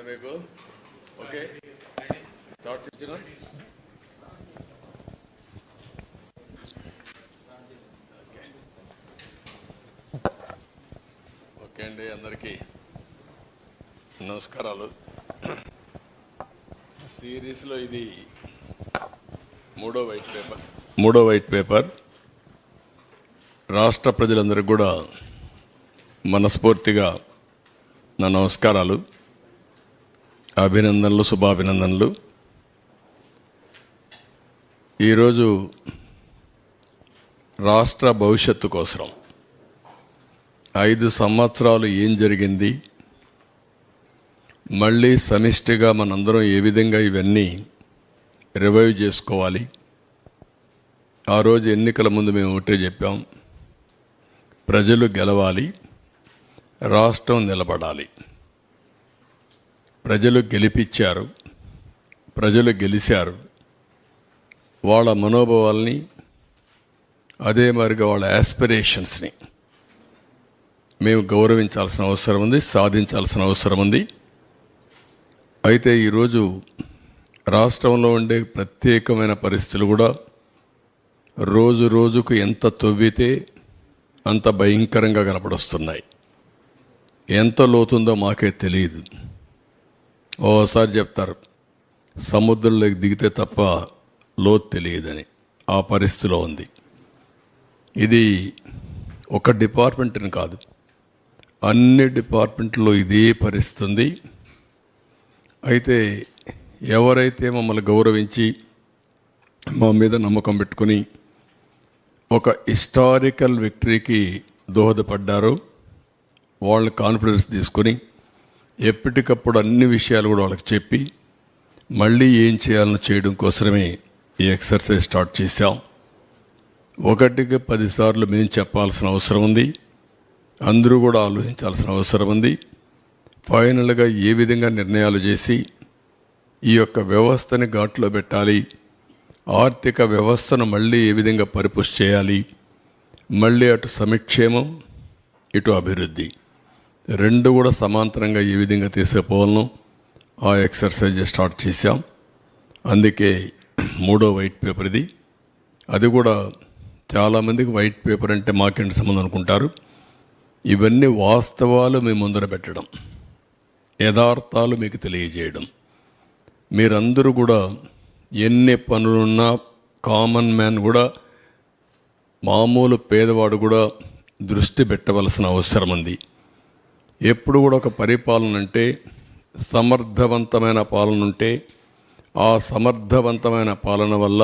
మీకు okay start ఇచ్చిన okay అండి. అందరికీ నమస్కారాలు. సిరీస్లో ఇది మూడో వైట్ పేపర్. రాష్ట్ర ప్రజలందరికీ కూడా మనస్ఫూర్తిగా నా నమస్కారాలు, అభినందనలు, శుభాభినందనలు. ఈరోజు రాష్ట్ర భవిష్యత్తు కోసం 5 సంవత్సరాలు ఏం జరిగింది, మళ్ళీ సమిష్టిగా మనందరం ఏ విధంగా ఇవన్నీ రివైవ్ చేసుకోవాలి. ఆ రోజు ఎన్నికల ముందు మేము ఒకటే చెప్పాం, ప్రజలు గెలవాలి, రాష్ట్రం నిలబడాలి. ప్రజలు గెలిపించారు, ప్రజలు గెలిచారు. వాళ్ళ మనోభావాల్ని, అదే మరిగా వాళ్ళ యాస్పిరేషన్స్ని మేము గౌరవించాల్సిన అవసరం ఉంది, సాధించాల్సిన అవసరం ఉంది. అయితే ఈరోజు రాష్ట్రంలో ఉండే ప్రత్యేకమైన పరిస్థితులు కూడా రోజు రోజుకు ఎంత తవ్వితే అంత భయంకరంగా కనపడొస్తున్నాయి. ఎంత లోతుందో మాకే తెలియదు. ఓసారి చెప్తారు సముద్రంలోకి దిగితే తప్ప లోతు తెలియదని. ఆ పరిస్థితిలో ఉంది. ఇది ఒక డిపార్ట్మెంట్ని కాదు, అన్ని డిపార్ట్మెంట్లో ఇదే పరిస్థితి ఉంది. అయితే ఎవరైతే మమ్మల్ని గౌరవించి మా మీద నమ్మకం పెట్టుకుని ఒక హిస్టారికల్ విక్టరీకి దోహదపడ్డారో వాళ్ళ కాన్ఫిడెన్స్ తీసుకొని ఎప్పటికప్పుడు అన్ని విషయాలు కూడా వాళ్ళకి చెప్పి మళ్ళీ ఏం చేయాలని చేయడం కోసమే ఈ ఎక్సర్సైజ్ స్టార్ట్ చేశాం. 1కి 10 సార్లు మేము చెప్పాల్సిన అవసరం ఉంది, అందరూ కూడా ఆలోచించాల్సిన అవసరం ఉంది. ఫైనల్గా ఏ విధంగా నిర్ణయాలు చేసి ఈ యొక్క వ్యవస్థని ఘాట్లో పెట్టాలి, ఆర్థిక వ్యవస్థను మళ్ళీ ఏ విధంగా పరిపుష్టి చేయాలి, మళ్ళీ అటు సంక్షేమం ఇటు అభివృద్ధి రెండు కూడా సమాంతరంగా ఏ విధంగా తీసుకుపోవాలను ఆ ఎక్సర్సైజ్ స్టార్ట్ చేశాం. అందుకే మూడో వైట్ పేపర్ ఇది. అది కూడా చాలామందికి వైట్ పేపర్ అంటే మాకేంటి సంబంధం అనుకుంటారు. ఇవన్నీ వాస్తవాలు మీ ముందర పెట్టడం, యథార్థాలు మీకు తెలియజేయడం. మీరందరూ కూడా ఎన్ని పనులున్నా కామన్ మ్యాన్ కూడా, మామూలు పేదవాడు కూడా దృష్టి పెట్టవలసిన అవసరం ఉంది. ఎప్పుడు కూడా ఒక పరిపాలన అంటే సమర్థవంతమైన పాలన ఉంటే ఆ సమర్థవంతమైన పాలన వల్ల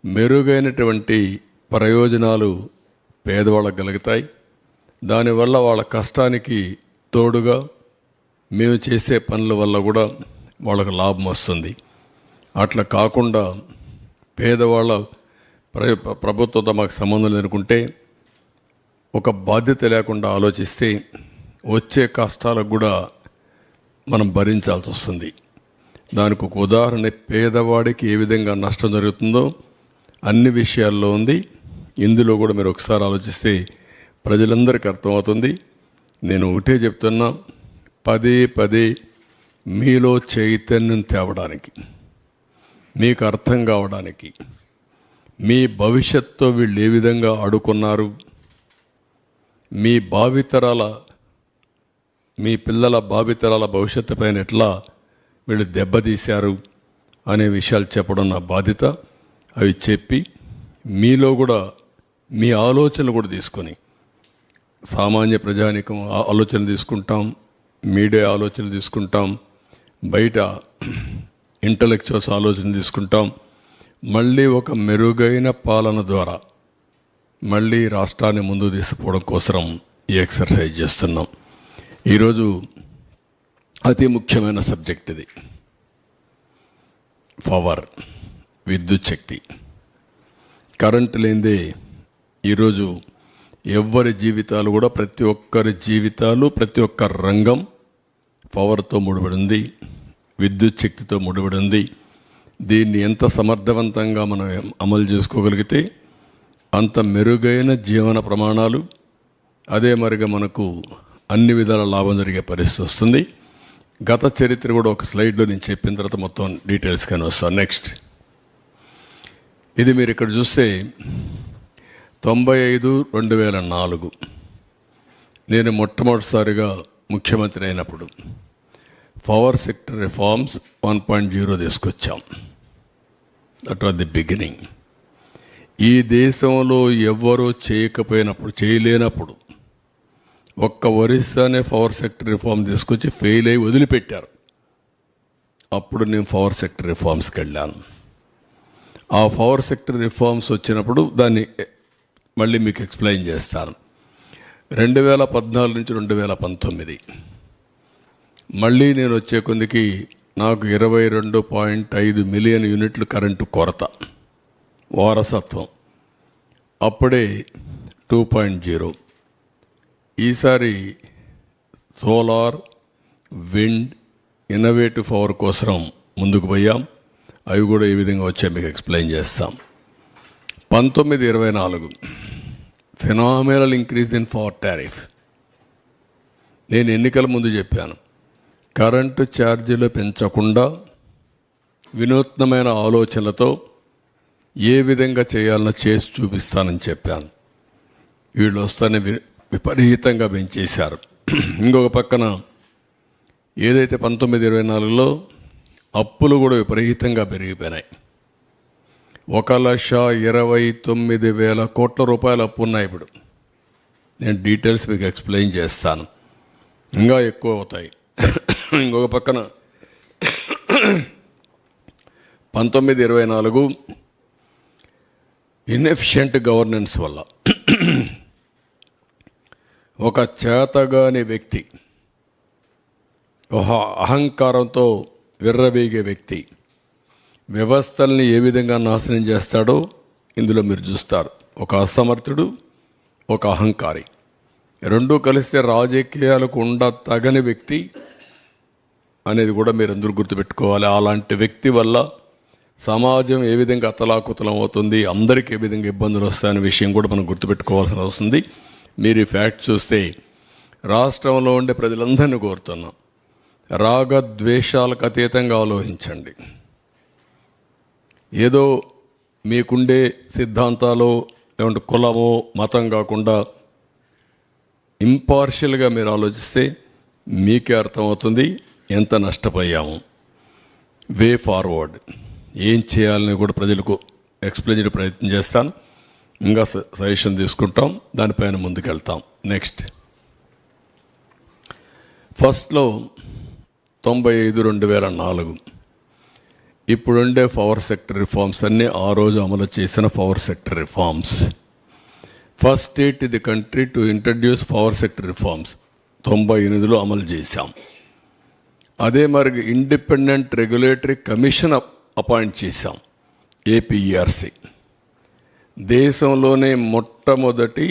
మెరుగైనటువంటి ప్రయోజనాలు పేదవాళ్ళకు కలుగుతాయి. దానివల్ల వాళ్ళ కష్టానికి తోడుగా మేము చేసే పనుల వల్ల కూడా వాళ్ళకు లాభం వస్తుంది. అట్లా కాకుండా పేదవాళ్ళ ప్రభుత్వంతో మాకు సంబంధం లేనుకుంటే, ఒక బాధ్యత లేకుండా ఆలోచిస్తే వచ్చే కష్టాలకు కూడా మనం భరించాల్సి వస్తుంది. దానికి ఒక ఉదాహరణ పేదవాడికి ఏ విధంగా నష్టం జరుగుతుందో అన్ని విషయాల్లో ఉంది. ఇందులో కూడా మీరు ఒకసారి ఆలోచిస్తే ప్రజలందరికీ అర్థమవుతుంది. నేను ఒకటే చెప్తున్నా, పదే మీలో చైతన్యం తేవడానికి, మీకు అర్థం కావడానికి, మీ భవిష్యత్తుతో వీళ్ళు ఏ విధంగా ఆడుకున్నారు, మీ భావితరాల, మీ పిల్లల భావితరాల భవిష్యత్తు పైన ఎట్లా వీళ్ళు దెబ్బతీశారు అనే విషయాలు చెప్పడం నా బాధ్యత. అవి చెప్పి మీలో కూడా మీ ఆలోచనలు కూడా తీసుకొని, సామాన్య ప్రజానికం ఆలోచన తీసుకుంటాం, మీడియా ఆలోచనలు తీసుకుంటాం, బయట ఇంటలెక్చువల్స్ ఆలోచన తీసుకుంటాం. మళ్ళీ ఒక మెరుగైన పాలన ద్వారా మళ్ళీ రాష్ట్రాన్ని ముందుకు తీసుకుపోవడం కోసం ఈ ఎక్సర్సైజ్ చేస్తున్నాం. ఈరోజు అతి ముఖ్యమైన సబ్జెక్ట్ ఇది. పవర్, విద్యుత్ శక్తి. కరెంటు లేనిదే ఈరోజు ఎవ్వరి జీవితాలు కూడా, ప్రతి ఒక్కరి జీవితాలు, ప్రతి ఒక్క రంగం పవర్తో ముడిపడి ఉంది, విద్యుత్ శక్తితో ముడిపడి ఉంది. దీన్ని ఎంత సమర్థవంతంగా మనం అమలు చేసుకోగలిగితే అంత మెరుగైన జీవన ప్రమాణాలు, అదే మరిగా మనకు అన్ని విధాల లాభం జరిగే పరిస్థితి వస్తుంది. గత చరిత్ర కూడా ఒక స్లైడ్లో నేను చెప్పిన తర్వాత మొత్తం డీటెయిల్స్ కానీ వస్తాను. నెక్స్ట్, ఇది మీరు ఇక్కడ చూస్తే 95/2004 నేను మొట్టమొదటిసారిగా ముఖ్యమంత్రి అయినప్పుడు పవర్ సెక్టర్ రిఫార్మ్స్ 1.0 తీసుకొచ్చాం. That was the beginning. ఈ దేశంలో ఎవ్వరూ చేయలేనప్పుడు ఒక్క ఒరిస్సానే పవర్ సెక్టర్ రిఫార్మ్ తీసుకొచ్చి ఫెయిల్ అయి వదిలిపెట్టారు. అప్పుడు నేను పవర్ సెక్టర్ రిఫార్మ్స్కి వెళ్ళాను. ఆ పవర్ సెక్టర్ రిఫార్మ్స్ వచ్చినప్పుడు దాన్ని మళ్ళీ మీకు ఎక్స్ప్లెయిన్ చేస్తాను. 2014 నుంచి 2019 మళ్ళీ నేను వచ్చే కొద్దికి నాకు 22.5 మిలియన్ యూనిట్లు కరెంటు కొరత, వారసత్వం. అప్పుడే 2.0. ఈసారి సోలార్, విండ్, ఇన్నోవేటివ్ పవర్ కోసం ముందుకు పోయాం. అవి కూడా ఏ విధంగా వచ్చాయి మీకు ఎక్స్ప్లెయిన్ చేస్తాం. 19-24 phenomenal increase in power tariff. నేను ఎన్నికల ముందు చెప్పాను, కరెంటు ఛార్జీలు పెంచకుండా వినూత్నమైన ఆలోచనలతో ఏ విధంగా చేయాలనో చేసి చూపిస్తానని చెప్పాను. వీళ్ళు వస్తానే విపరీతంగా పెంచేశారు. ఇంకొక పక్కన ఏదైతే 19-24లో అప్పులు కూడా విపరీతంగా పెరిగిపోయినాయి. 1,29,000 కోట్ల రూపాయలు అప్పు ఉన్నాయి ఇప్పుడు. నేను డీటెయిల్స్ మీకు ఎక్స్ప్లెయిన్ చేస్తాను. ఇంకా ఎక్కువ అవుతాయి. ఇంకొక పక్కన 19-24 ఇన్ఎఫిషియెంట్ గవర్నెన్స్ వల్ల ఒక చేతగాని వ్యక్తి, ఒక అహంకారంతో విర్రవీగే వ్యక్తి వ్యవస్థల్ని ఏ విధంగా నాశనం చేస్తాడో ఇందులో మీరు చూస్తారు. ఒక అసమర్థుడు, ఒక అహంకారి, రెండూ కలిస్తే రాజకీయాలకు తగని వ్యక్తి అనేది కూడా మీరు అందరూ గుర్తుపెట్టుకోవాలి. అలాంటి వ్యక్తి వల్ల సమాజం ఏ విధంగా అతలాకుతలం అవుతుంది, అందరికీ ఏ విధంగా ఇబ్బందులు వస్తాయనే విషయం కూడా మనం గుర్తుపెట్టుకోవాల్సిన వస్తుంది. మీరు ఈ ఫ్యాక్ట్ చూస్తే రాష్ట్రంలో ఉండే ప్రజలందరినీ కోరుతున్నాం, రాగద్వేషాలకు అతీతంగా ఆలోచించండి. ఏదో మీకుండే సిద్ధాంతాలు లేకుంటే కులమో మతం కాకుండా ఇంపార్షియల్గా మీరు ఆలోచిస్తే మీకే అర్థమవుతుంది ఎంత నష్టపోయాము. వే ఫార్వర్డ్ ఏం చేయాలని కూడా ప్రజలకు ఎక్స్ప్లెయిన్ చేయడం ప్రయత్నం చేస్తాను. ఇంకా సజెషన్ తీసుకుంటాం, దానిపైన ముందుకెళ్తాం. నెక్స్ట్, ఫస్ట్లో 95-2004 ఇప్పుడుండే పవర్ సెక్టర్ రిఫార్మ్స్ అన్నీ ఆ రోజు అమలు చేసిన power sector reforms. First state in the country to introduce power sector reforms 98లో అమలు చేశాం. అదే మరి ఇండిపెండెంట్ రెగ్యులేటరీ కమిషన్ అపాయింట్ చేశాం, ఏపీఈఆర్సీ. దేశంలోనే మొట్టమొదటి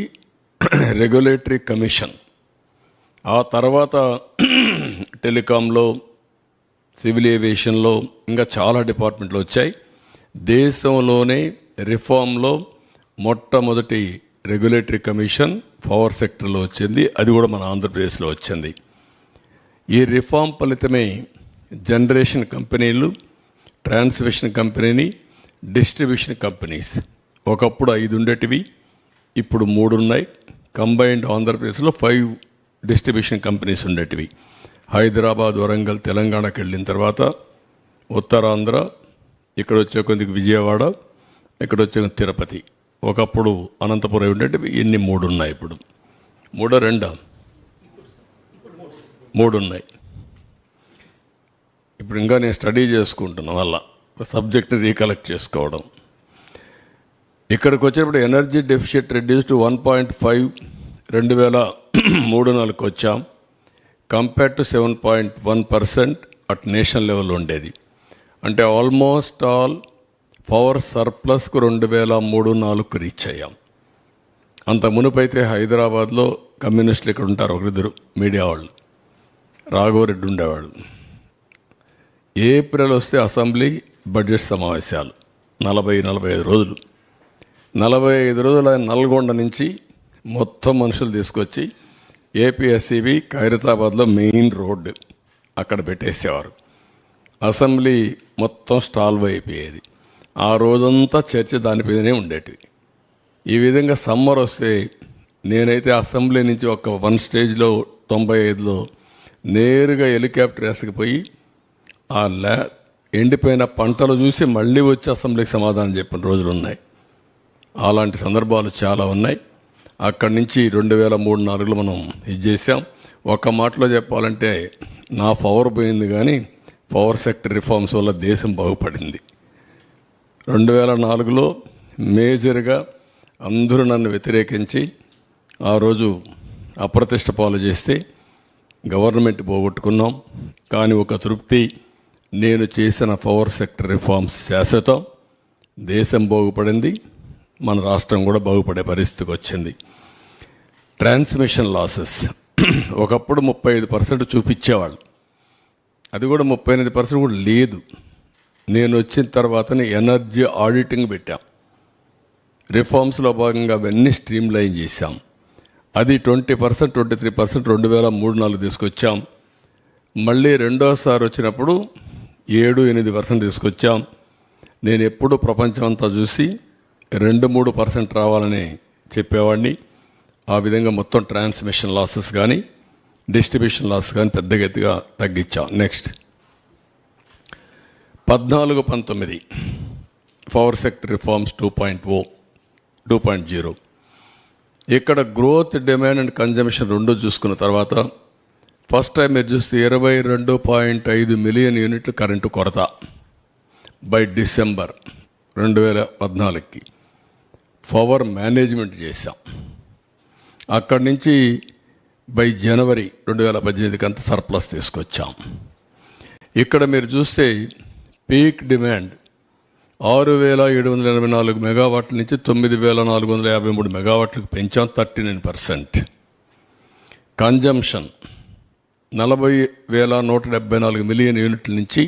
రెగ్యులేటరీ కమిషన్. ఆ తర్వాత టెలికాంలో, సివిల్ ఏవియేషన్లో ఇంకా చాలా డిపార్ట్మెంట్లు వచ్చాయి. దేశంలోనే రిఫార్మ్లో మొట్టమొదటి రెగ్యులేటరీ కమిషన్ పవర్ సెక్టర్లో వచ్చింది. అది కూడా మన ఆంధ్రప్రదేశ్లో వచ్చింది. ఈ రిఫార్మ్ ఫలితమే జనరేషన్ కంపెనీలు, ట్రాన్స్మిషన్ కంపెనీ, డిస్ట్రిబ్యూషన్ కంపెనీస్ ఒకప్పుడు 5 ఉండేటివి, ఇప్పుడు 3 ఉన్నాయి. కంబైన్డ్ ఆంధ్రప్రదేశ్లో 5 డిస్ట్రిబ్యూషన్ కంపెనీస్ ఉండేటివి. హైదరాబాద్, వరంగల్, తెలంగాణకి వెళ్ళిన తర్వాత ఉత్తరాంధ్ర, ఇక్కడ వచ్చే కొద్దిగా విజయవాడ, ఇక్కడ వచ్చే తిరుపతి. ఒకప్పుడు అనంతపురం ఉండేటివి. ఇన్ని 3 ఉన్నాయి. ఇప్పుడు 3 ఉన్నాయి. ఇప్పుడు ఇంకా నేను స్టడీ చేసుకుంటున్నాను, వల్ల సబ్జెక్ట్ రీకలెక్ట్ చేసుకోవడం. ఇక్కడికి వచ్చేటప్పుడు ఎనర్జీ డెఫిషిట్ రెడ్యూస్ టు 1.5 2003-04 వచ్చాం. Compare to 7.1% at national level ఉండేది. అంటే ఆల్మోస్ట్ ఆల్ పవర్ సర్ప్లస్కు 2003-04 రీచ్ అయ్యాం. అంత మునుపైతే హైదరాబాద్లో కమ్యూనిస్టులు ఇక్కడ ఉంటారు, ఒకరిద్దరు మీడియా వాళ్ళు, రాఘవరెడ్డి ఉండేవాళ్ళు. ఏప్రిల్ వస్తే అసెంబ్లీ బడ్జెట్ సమావేశాలు 40-45 రోజులు. 45 రోజులు ఆయన నల్గొండ నుంచి మొత్తం మనుషులు తీసుకొచ్చి ఏపీఎస్సీబీ ఖైరతాబాద్లో మెయిన్ రోడ్డు అక్కడ పెట్టేసేవారు. అసెంబ్లీ మొత్తం స్టాల్వ్ అయిపోయేది. ఆ రోజంతా చర్చ దానిపైనే ఉండేటివి. ఈ విధంగా సమ్మర్ వస్తే నేనైతే అసెంబ్లీ నుంచి ఒక 1 స్టేజ్లో 95లో నేరుగా హెలికాప్టర్ వేసుకుపోయి ఆ ఎండిపోయిన పంటలు చూసి మళ్ళీ వచ్చి అసెంబ్లీకి సమాధానం చెప్పిన రోజులు ఉన్నాయి. అలాంటి సందర్భాలు చాలా ఉన్నాయి. అక్కడి నుంచి 2003-04లో మనం ఇది చేసాం. ఒక మాటలో చెప్పాలంటే నా పవర్ పోయింది, కానీ పవర్ సెక్టర్ రిఫార్మ్స్ వల్ల దేశం బాగుపడింది. 2004లో మేజర్గా అందరూ నన్ను వ్యతిరేకించి ఆ రోజు అప్రతిష్ట పాలు చేస్తే గవర్నమెంట్ పోగొట్టుకున్నాం. కానీ ఒక తృప్తి, నేను చేసిన పవర్ సెక్టర్ రిఫార్మ్స్ శాశ్వతం, దేశం బాగుపడింది, మన రాష్ట్రం కూడా బాగుపడే పరిస్థితికి వచ్చింది. ట్రాన్స్మిషన్ లాసెస్ ఒకప్పుడు 35% చూపించేవాళ్ళు, అది కూడా 38% కూడా లేదు. నేను వచ్చిన తర్వాతనే ఎనర్జీ ఆడిటింగ్ పెట్టాం. రిఫార్మ్స్లో భాగంగా అవన్నీ స్ట్రీమ్ లైన్ చేశాం. అది 20%, 23% 2003-04 తీసుకొచ్చాం. మళ్ళీ రెండోసారి వచ్చినప్పుడు 7-8% తీసుకొచ్చాం. నేను ఎప్పుడు ప్రపంచం అంతా చూసి 2-3% రావాలని చెప్పేవాడిని. ఆ విధంగా మొత్తం ట్రాన్స్మిషన్ లాసెస్ కానీ డిస్ట్రిబ్యూషన్ లాస్ కానీ పెద్ద గతిగా తగ్గించాం. Next 14-19 power sector reforms 2.0. ఇక్కడ గ్రోత్, డిమాండ్ అండ్ కన్జంప్షన్ రెండు చూసుకున్న తర్వాత ఫస్ట్ టైం మీరు చూస్తే 22.5 మిలియన్ యూనిట్లు కరెంటు కొరత బై డిసెంబర్ 2014కి పవర్ మేనేజ్మెంట్ చేశాం. అక్కడి నుంచి బై జనవరి 2018కి అంత సర్ప్లస్ తీసుకొచ్చాం. ఇక్కడ మీరు చూస్తే పీక్ డిమాండ్ 6,784 మెగావాట్ల నుంచి 9,453 మెగావాట్లకు పెంచాం, 39%. కన్జంప్షన్ 40,174 మిలియన్ యూనిట్ల నుంచి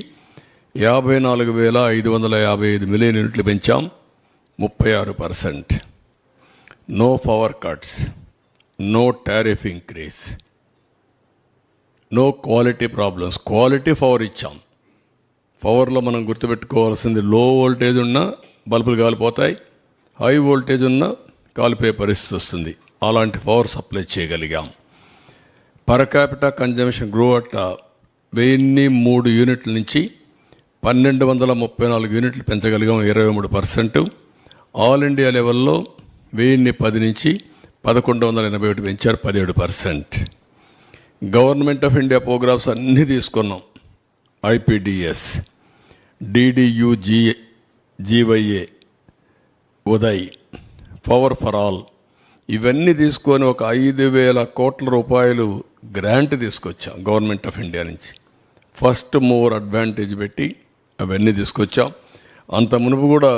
54,555 మిలియన్ యూనిట్లు పెంచాం, 36%. No power cuts, no tariff increase, no quality problems. Quality power ఇచ్చాం. పవర్లో మనం గుర్తుపెట్టుకోవాల్సింది, లో వోల్టేజ్ ఉన్నా బల్బులు కాలిపోతాయి, హై వోల్టేజ్ ఉన్నా కాలిపోయే పరిస్థితి వస్తుంది. అలాంటి పవర్ సప్లై చేయగలిగాం. Per capita consumption grow at 1003 యూనిట్ల నుంచి 1,234 యూనిట్లు పెంచగలిగాం, 23%. ఆల్ ఇండియా లెవెల్లో 1010 నుంచి 1,181 పెంచారు, 17%. గవర్నమెంట్ ఆఫ్ ఇండియా ప్రోగ్రామ్స్ అన్నీ తీసుకున్నాం. ఐపీడిఎస్, DDU-GYA, Uday, power for all, ఇవన్నీ తీసుకొని ఒక 5,000 కోట్ల రూపాయలు గ్రాంట్ తీసుకొచ్చాం గవర్నమెంట్ ఆఫ్ ఇండియా నుంచి. ఫస్ట్ మూవర్ అడ్వాంటేజ్ పెట్టి అవన్నీ తీసుకొచ్చాం. అంత మునుపు కూడా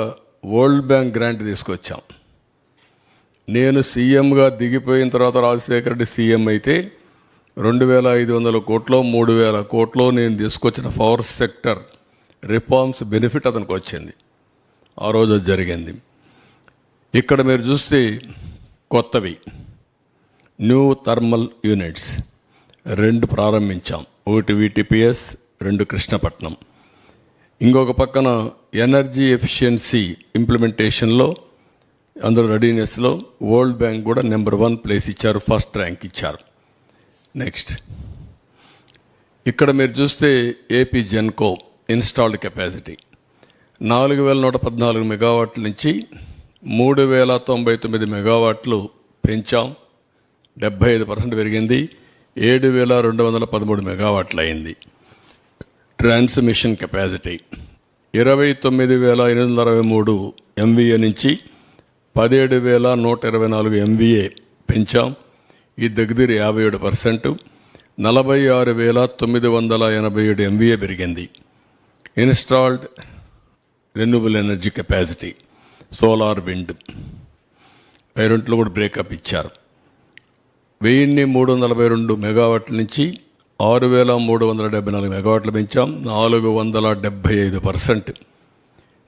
వరల్డ్ బ్యాంక్ గ్రాంట్ తీసుకొచ్చాం. నేను సీఎంగా దిగిపోయిన తర్వాత రాజశేఖర రెడ్డి సీఎం అయితే 2,500 కోట్లో 3,000 కోట్లో నేను తీసుకొచ్చిన పవర్ సెక్టర్ రిఫార్మ్స్ బెనిఫిట్ అతనికి వచ్చింది. ఆ రోజు జరిగింది. ఇక్కడ మీరు చూస్తే కొత్తవి న్యూ థర్మల్ యూనిట్స్ 2 ప్రారంభించాం. 1 VTPS, 2 కృష్ణపట్నం. ఇంకొక పక్కన ఎనర్జీ ఎఫిషియన్సీ ఇంప్లిమెంటేషన్లో, అందులో రెడీనెస్లో వరల్డ్ బ్యాంక్ కూడా నెంబర్ 1 ప్లేస్ ఇచ్చారు, ఫస్ట్ ర్యాంక్ ఇచ్చారు. నెక్స్ట్ ఇక్కడ మీరు చూస్తే ఏపీ జెన్కో ఇన్స్టాల్డ్ కెపాసిటీ 4,114 మెగావాట్ల నుంచి 3,099 మెగావాట్లు పెంచాం, 75% పెరిగింది, 7,213 మెగావాట్లు అయింది. ట్రాన్స్మిషన్ కెపాసిటీ 29,863 MVA నుంచి 17,124 MVA పెంచాం, ఈ దగ్గర 57%. 46,987 MVA పెరిగింది. Installed renewable energy capacity solar, wind, రెంట్లో కూడా బ్రేకప్ ఇచ్చారు. 1,342 మెగావాట్ల నుంచి 6,374 మెగావాట్లు పెంచాం, 475%.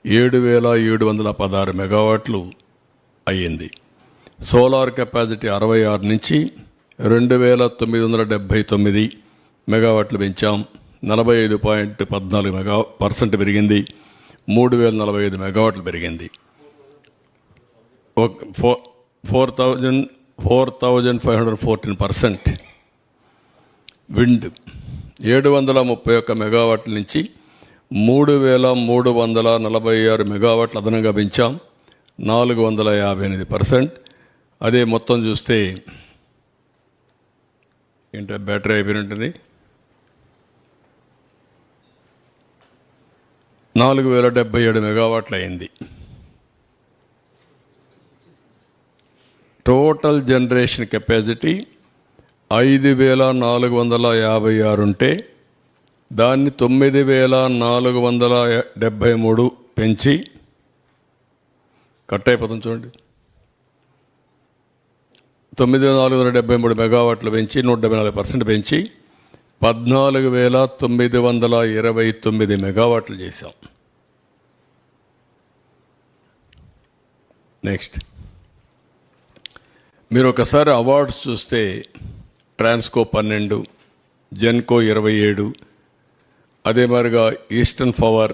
7,716 మెగావాట్లు అయ్యింది. సోలార్ కెపాసిటీ 66 నుంచి 2,979 మెగావాట్లు పెంచాం, 45.14% పెరిగింది. 3045 మెగావాట్లు పెరిగింది. 4514% విండ్ 731 మెగావాట్ల నుంచి 3346 మెగావాట్లు అదనంగా పెంచాం. 458%. అదే మొత్తం చూస్తే ఏంటో బ్యాటరీ అయిపోయినట్టుంది. 4077 మెగావాట్లు అయింది. టోటల్ జనరేషన్ కెపాసిటీ 5456 ఉంటే దాన్ని 9473 పెంచి కట్ అయిపోతుంది చూడండి. 9473 మెగావాట్లు పెంచి 174% పెంచి 14,929 మెగావాట్లు చేశాం. నెక్స్ట్ మీరు ఒకసారి అవార్డ్స్ చూస్తే ట్రాన్స్కో 12, జెన్కో 27, అదే మాదిరిగా ఈస్టర్న్ పవర్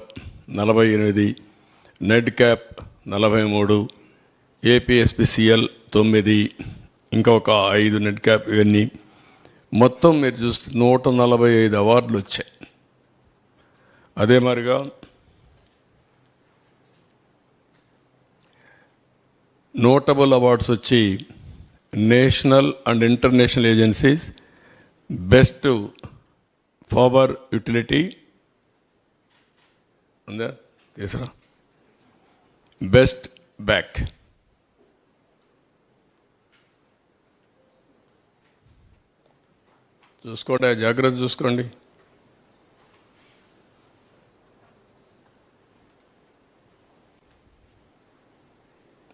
48, నెడ్ క్యాప్ 43, ఏపీఎస్పీసీఎల్ 9, ఇంకా ఒక 5 నెట్ క్యాప్, ఇవన్నీ మొత్తం మీరు చూస్తే 145 అవార్డులు వచ్చాయి. అదే మాదిరిగా నోటబుల్ అవార్డ్స్ వచ్చి national and international agencies best power utility ఉందా తీసురా, బెస్ట్ బ్యాక్, చూసుకోండి, జాగ్రత్త చూసుకోండి.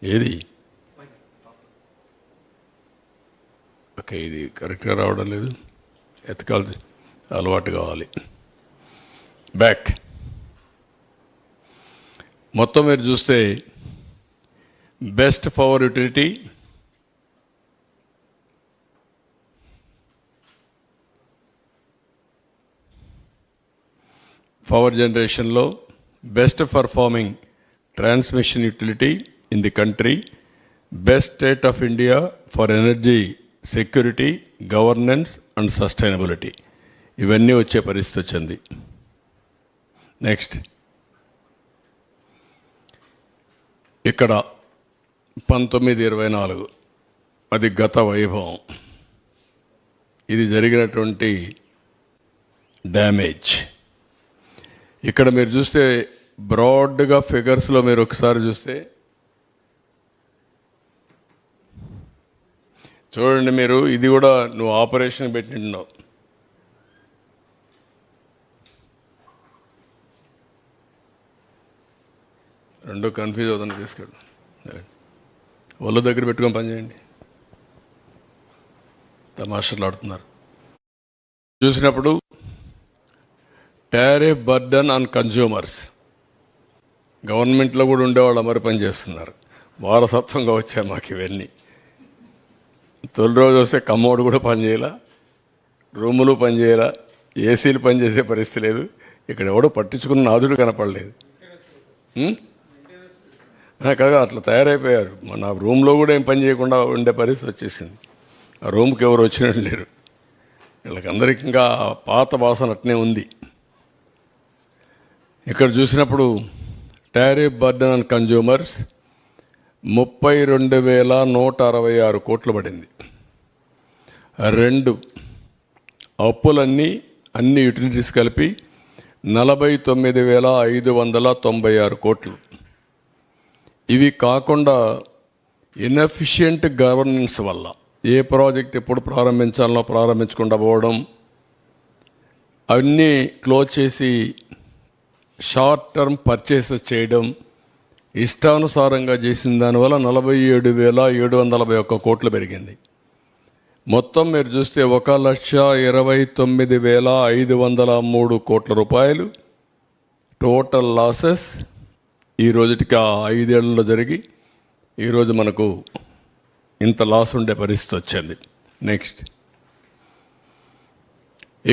ఏది ఓకే, ఇది కరెక్ట్గా రావడం లేదు, ఎతకాలి, అలవాటు కావాలి. బ్యాక్ మొత్తం మీరు చూస్తే బెస్ట్ పవర్ యూటిలిటీ, పవర్ జనరేషన్లో best performing transmission utility in the country, best state of India for energy security, governance and sustainability, ఇవన్నీ వచ్చే పరిస్థితి వచ్చింది. నెక్స్ట్ ఇక్కడ 1924 అది గత వైభవం, ఇది జరిగినటువంటి డ్యామేజ్. ఇక్కడ మీరు చూస్తే బ్రాడ్గా ఫిగర్స్లో మీరు ఒకసారి చూస్తే చూడండి, మీరు ఇది కూడా నువ్వు ఆపరేషన్ పెట్టినావు, రెండు కన్ఫ్యూజ్ అవుతుంది. తీసుకెళ్ళి ఒళ్ళు దగ్గర పెట్టుకొని పనిచేయండి, తమాషాలు ఆడుతున్నారు. చూసినప్పుడు టారిఫ్ బర్డన్ ఆన్ కన్జ్యూమర్స్, గవర్నమెంట్లో కూడా ఉండేవాళ్ళు మరి పనిచేస్తున్నారు, వారసత్వంగా వచ్చాయి మాకు ఇవన్నీ. తొలి రోజు వస్తే కమ్మోడు కూడా పనిచేయాల, రూములు పనిచేయాల, ఏసీలు పనిచేసే పరిస్థితి లేదు. ఇక్కడ ఎవడో పట్టించుకున్న నాదుడు కనపడలేదు కాగా, అట్లా తయారైపోయారు. మన రూమ్లో కూడా ఏం పని చేయకుండా ఉండే పరిస్థితి వచ్చేసింది. ఆ రూమ్కి ఎవరు వచ్చినట్టు లేరు. వీళ్ళకందరికీ ఇంకా పాత వాసన అట్నే ఉంది. ఇక్కడ చూసినప్పుడు టారిఫ్ బర్డన్ ఆన్ కన్జ్యూమర్స్ 32,166 కోట్లు పడింది. 2 అప్పులన్నీ అన్ని యూటిలిటీస్ కలిపి 49,596 కోట్లు. ఇవి కాకుండా ఇన్ఎఫిషియంట్ గవర్నెన్స్ వల్ల ఏ ప్రాజెక్ట్ ఎప్పుడు ప్రారంభించాలో ప్రారంభించకుండా పోవడం, అవన్నీ క్లోజ్ చేసి షార్ట్ టర్మ్ పర్చేసెస్ చేయడం, ఇష్టానుసారంగా చేసిన దానివల్ల 47,741 కోట్లు పెరిగింది. మొత్తం మీరు చూస్తే 1,29,503 కోట్ల రూపాయలు టోటల్ లాసెస్ ఈ రోజుటికి 5 ఏళ్లలో జరిగి ఈరోజు మనకు ఇంత లాస్ ఉండే పరిస్థితి వచ్చింది. నెక్స్ట్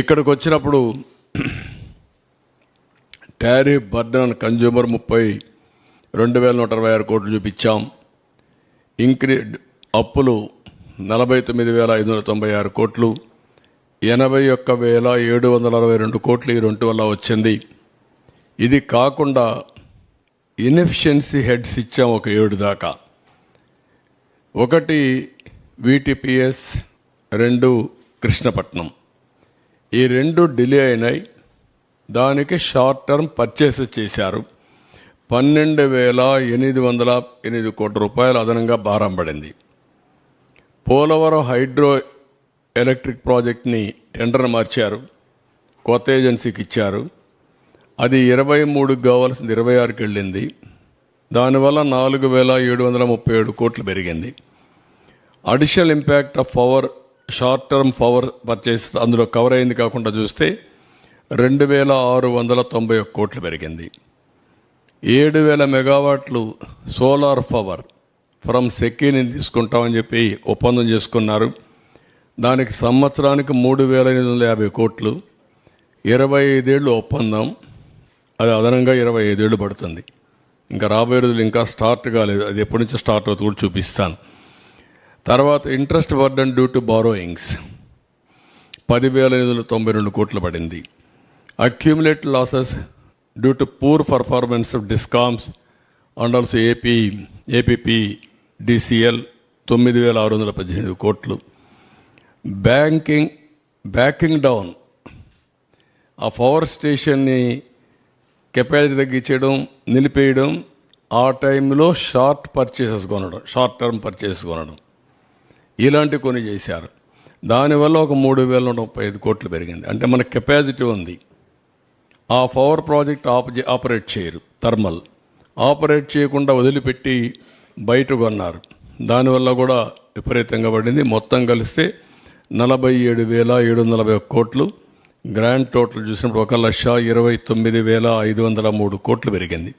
ఇక్కడికి వచ్చినప్పుడు టారిఫ్ బర్డన్ ఆన్ కన్జ్యూమర్ 32,126 కోట్లు చూపించాం. అప్పులు 49,596 కోట్లు, 81,762 కోట్లు ఈ రెండు వల్ల వచ్చింది. ఇది కాకుండా ఇన్ఎఫిషియన్సీ హెడ్స్ ఇచ్చాం ఒక 7 దాకా. ఒకటి VTPS, 2 కృష్ణపట్నం. ఈ 2 డిలే అయినాయి. దానికి షార్ట్ టర్మ్ పర్చేసెస్ చేశారు. 12,808 కోట్ల రూపాయలు అదనంగా భారం పడింది. పోలవరం హైడ్రో ఎలక్ట్రిక్ ప్రాజెక్ట్ని టెండర్ మార్చారు, కొత్త ఏజెన్సీకి ఇచ్చారు. అది 23కి కావాల్సింది 26కి వెళ్ళింది. దానివల్ల 4,737 కోట్లు పెరిగింది. Additional impact of power, short term power purchase అందులో కవర్ అయింది కాకుండా చూస్తే 2,691 కోట్లు పెరిగింది. 7,000 మెగావాట్లు సోలార్ పవర్ ఫ్రమ్ సెకీని తీసుకుంటామని చెప్పి ఒప్పందం చేసుకున్నారు. దానికి సంవత్సరానికి 3,850 కోట్లు, 25 ఏళ్ళు ఒప్పందం. అది అదనంగా 25 ఏళ్ళు పడుతుంది. ఇంకా రాబోయే రోజులు ఇంకా స్టార్ట్ కాలేదు, అది ఎప్పటి నుంచి స్టార్ట్ అవుతుంది కూడా చూపిస్తాను. తర్వాత interest burden due to borrowings 10,892 కోట్లు పడింది. Accumulated losses due to poor performance of discoms and also APPDCL 9,618 కోట్లు. బ్యాకింగ్ డౌన్ ఆ పవర్ స్టేషన్ని కెపాసిటీ తగ్గించడం, నిలిపేయడం, ఆ టైంలో షార్ట్ టర్మ్ పర్చేసెస్ కొనడం, ఇలాంటి కొన్ని చేశారు. దానివల్ల ఒక 3,135 కోట్లు పెరిగింది. అంటే మన కెపాసిటీ ఉంది, ఆ పవర్ ప్రాజెక్ట్ ఆపరేట్ చేయరు, థర్మల్ ఆపరేట్ చేయకుండా వదిలిపెట్టి బయట కొన్నారు. దానివల్ల కూడా విపరీతంగా పడింది. మొత్తం కలిస్తే 47,740 కోట్లు. గ్రాండ్ టోటల్ చూసినప్పుడు 1,29,503 కోట్లు పెరిగింది.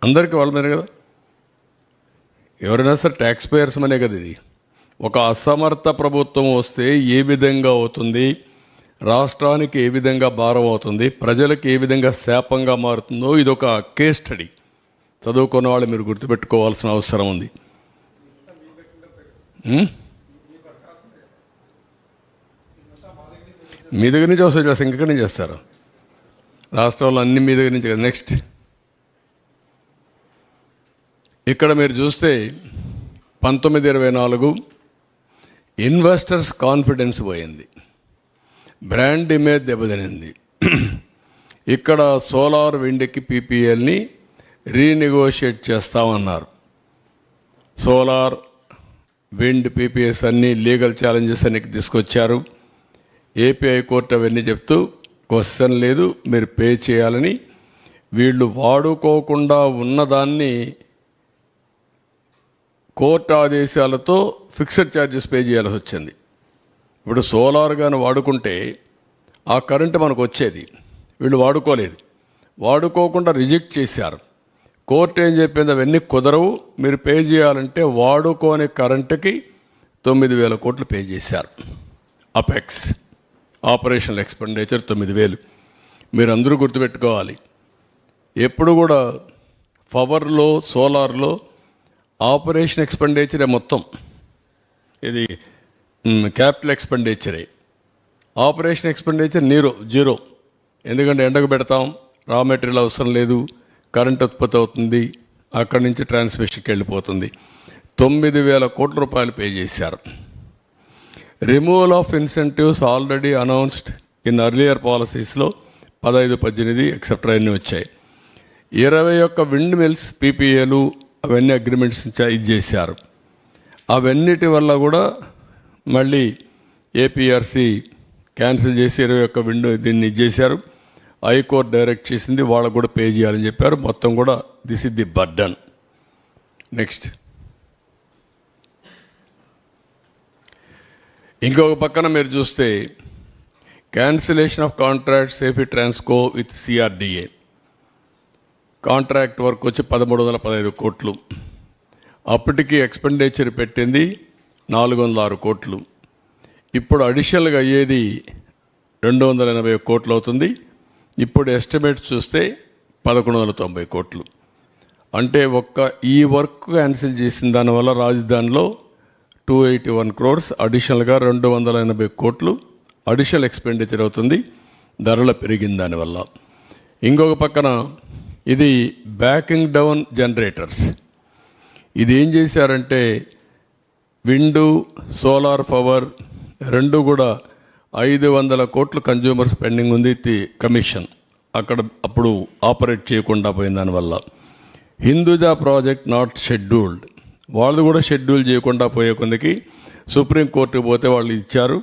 అందరికీ వాళ్ళ మీద కదా, ఎవరైనా సరే ట్యాక్స్ పేయర్స్ మనే కదా. ఇది ఒక అసమర్థ ప్రభుత్వం వస్తే ఏ విధంగా అవుతుంది, రాష్ట్రానికి ఏ విధంగా భారం అవుతుంది, ప్రజలకు ఏ విధంగా శాపంగా మారుతుందో ఇదొక కేస్ స్టడీ. చదువుకున్న వాళ్ళు మీరు గుర్తుపెట్టుకోవాల్సిన అవసరం ఉంది. మీ దగ్గర నుంచి వస్తే చేస్తారు, ఇంకెక్కడి నుంచి చేస్తారు? రాష్ట్రంలో అన్ని మీ దగ్గర నుంచి. నెక్స్ట్ ఇక్కడ మీరు చూస్తే 1924 ఇన్వెస్టర్స్ కాన్ఫిడెన్స్ పోయింది, బ్రాండ్ ఇమేజ్ దెబ్బతినింది. ఇక్కడ సోలార్ విండ్కి PPLని రీనెగోషియేట్ చేస్తామన్నారు. సోలార్ విండ్ PPS అన్ని లీగల్ ఛాలెంజెస్ అన్ని తీసుకొచ్చారు. ఏపీ హైకోర్టు అవన్నీ చెప్తూ క్వశ్చన్ లేదు, మీరు పే చేయాలని. వీళ్ళు వాడుకోకుండా ఉన్నదాన్ని కోర్టు ఆదేశాలతో ఫిక్స్డ్ ఛార్జెస్ పే చేయాల్సి వచ్చింది. ఇప్పుడు సోలార్ కానీ వాడుకుంటే ఆ కరెంటు మనకు వచ్చేది, వీళ్ళు వాడుకోలేదు, వాడుకోకుండా రిజెక్ట్ చేశారు. కోర్టు ఏం చెప్పింది, అవన్నీ కుదరవు, మీరు పే చేయాలంటే వాడుకోని కరెంటుకి 9,000 కోట్లు పే చేశారు. Apex operational expenditure 9,000. మీరు అందరూ గుర్తుపెట్టుకోవాలి, ఎప్పుడు కూడా పవర్లో సోలార్లో ఆపరేషన్ ఎక్స్పెండిచరే మొత్తం. ఇది క్యాపిటల్ ఎక్స్పెండిచరే. Operation expenditure zero. ఎందుకంటే ఎండకు పెడతాం, రా మెటీరియల్ అవసరం లేదు, కరెంట్ ఉత్పత్తి అవుతుంది, అక్కడి నుంచి ట్రాన్స్మిషన్కి వెళ్ళిపోతుంది. 9,000 కోట్ల రూపాయలు పే చేశారు. Removal of incentives already announced in earlier పాలసీస్లో 15, 18 ఎక్సెట్రా అన్నీ వచ్చాయి. 21 విండ్ మిల్స్ PPAలు అవన్నీ అగ్రిమెంట్స్ ఇది చేశారు. అవన్నిటి వల్ల కూడా మళ్ళీ APRC క్యాన్సిల్ చేసి 21 విండ్ దీన్ని చేశారు. హైకోర్టు డైరెక్ట్ చేసింది, వాళ్ళకు కూడా పే చేయాలని చెప్పారు. మొత్తం కూడా this is the burden. Next ఇంకొక పక్కన మీరు చూస్తే cancellation of contracts AP Transco with CRDA contract work వచ్చి 1,315 కోట్లు. అప్పటికి ఎక్స్పెండిచర్ పెట్టింది 406 కోట్లు. ఇప్పుడు అడిషనల్గా అయ్యేది 280 కోట్లు అవుతుంది. ఇప్పుడు ఎస్టిమేట్ చూస్తే 1190 కోట్లు. అంటే ఈ వర్క్ క్యాన్సిల్ చేసిన దానివల్ల రాజధానిలో 281 crores అడిషనల్గా 280 కోట్లు అడిషనల్ ఎక్స్పెండిచర్ అవుతుంది ధరల పెరిగిన దానివల్ల. ఇంకొక పక్కన ఇది బ్యాకింగ్ డౌన్ జనరేటర్స్. ఇది ఏం చేశారంటే విండు, సోలార్ పవర్ రెండు కూడా 500 కోట్లు కన్జ్యూమర్ స్పెండింగ్ ఉంది కమిషన్ అక్కడ అప్పుడు ఆపరేట్ చేయకుండా పోయిన దానివల్ల. హిందూజా ప్రాజెక్ట్ నాట్ షెడ్యూల్డ్, వాళ్ళు కూడా షెడ్యూల్ చేయకుండా పోయే కొందికి సుప్రీంకోర్టుకు పోతే వాళ్ళు ఇచ్చారు,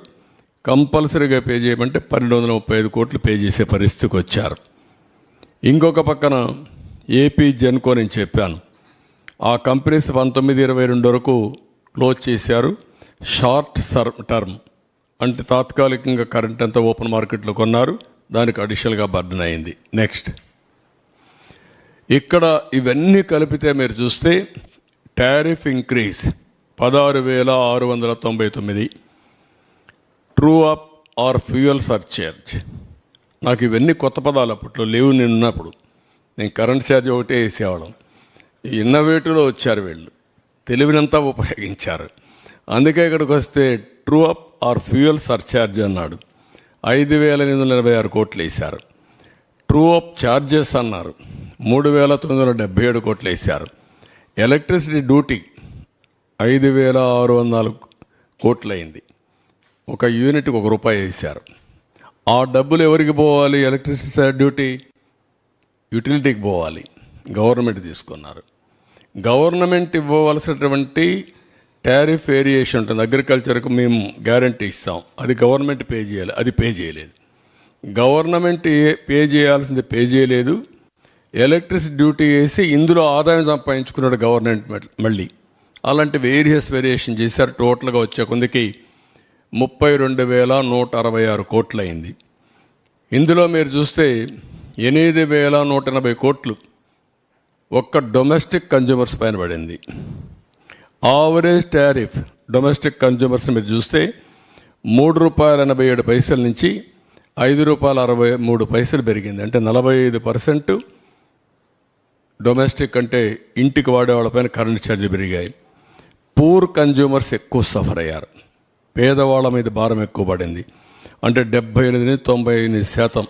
కంపల్సరీగా పే చేయమంటే 1235 కోట్లు పే చేసే పరిస్థితికి వచ్చారు. ఇంకొక పక్కన ఏపీ జెన్కో నేను చెప్పాను, ఆ కంపెనీస్ 1922 వరకు క్లోజ్ చేశారు. షార్ట్ టర్మ్ అంటే తాత్కాలికంగా కరెంట్ అంతా ఓపెన్ మార్కెట్లో కొన్నారు, దానికి అడిషనల్గా బర్డన్ అయింది. నెక్స్ట్ ఇక్కడ ఇవన్నీ కలిపితే మీరు చూస్తే tariff increase 16,699, true up or fuel surcharge. నాకు ఇవన్నీ కొత్త పదాలు, అప్పట్లో లేవు నేను ఉన్నప్పుడు. నేను కరెంట్ ఛార్జ్ ఒకటే వేసేవాళ్ళం. ఇన్నోవేటివ్లో వచ్చారు వీళ్ళు, తెలివినంతా ఉపయోగించారు. అందుకే ఇక్కడికి వస్తే true up or fuel surcharge అన్నాడు, 5,886 కోట్లు వేశారు. ట్రూ అప్ ఛార్జెస్ అన్నారు, 3,977 కోట్లు వేశారు. ఎలక్ట్రిసిటీ డ్యూటీ 5,604 కోట్లు అయింది, ఒక యూనిట్కి ₹1 వేశారు. ఆ డబ్బులు ఎవరికి పోవాలి? ఎలక్ట్రిసిటీ డ్యూటీ యూటిలిటీకి పోవాలి, గవర్నమెంట్ తీసుకున్నారు. గవర్నమెంట్ ఇవ్వవలసినటువంటి టారిఫ్ వేరియేషన్ ఉంటుంది, అగ్రికల్చర్కు మేము గ్యారంటీ ఇస్తాం, అది గవర్నమెంట్ పే చేయాలి, అది పే చేయలేదు. గవర్నమెంట్ పే చేయాల్సింది పే చేయలేదు, ఎలక్ట్రిసిటీ డ్యూటీ వేసి ఇందులో ఆదాయం సంపాదించుకున్నాడు గవర్నమెంట్. మళ్ళీ అలాంటి వేరియేషన్ చేశారు. టోటల్గా వచ్చే కొందికి 32,166 కోట్లు అయింది. ఇందులో మీరు చూస్తే 8,180 కోట్లు ఒక్క డొమెస్టిక్ కన్జ్యూమర్స్ పైన పడింది. ఆవరేజ్ టారిఫ్ డొమెస్టిక్ కన్జ్యూమర్స్ మీరు చూస్తే ₹3.87 నుంచి ₹5.63 పెరిగింది. అంటే 45% డొమెస్టిక్ అంటే ఇంటికి వాడే వాళ్ళపైన కరెంట్ ఛార్జీ పెరిగాయి. పూర్ కన్జ్యూమర్స్ ఎక్కువ సఫర్ అయ్యారు, పేదవాళ్ళ మీద భారం ఎక్కువ పడింది. అంటే 78-98%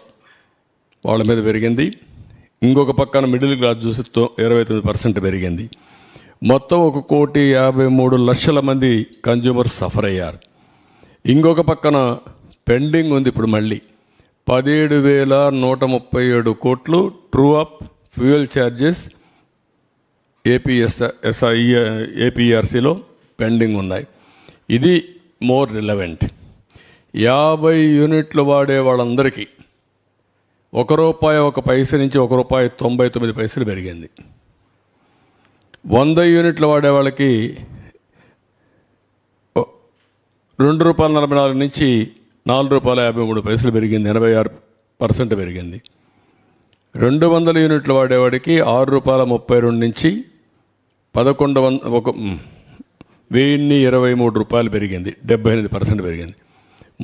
వాళ్ళ మీద పెరిగింది. ఇంకొక పక్కన మిడిల్ క్లాస్ చూసి 29% పెరిగింది. మొత్తం 1,53,00,000 మంది కన్జ్యూమర్స్ సఫర్ అయ్యారు. ఇంకొక పక్కన పెండింగ్ ఉంది ఇప్పుడు మళ్ళీ 17,137 కోట్లు ట్రూ అప్ ఫ్యూయల్ ఛార్జెస్ ఏపీఆర్సీలో పెండింగ్ ఉన్నాయి. ఇది మోర్ రిలవెంట్. 50 యూనిట్లు వాడే వాళ్ళందరికీ ₹1 నుంచి ₹1.99 పెరిగింది. 100 యూనిట్లు వాడే వాళ్ళకి ₹2.44 నుంచి ₹4.53 పెరిగింది, 86% పెరిగింది. 200 యూనిట్లు వాడేవాడికి ₹6.32 నుంచి ₹1,123 పెరిగింది, 78% పెరిగింది.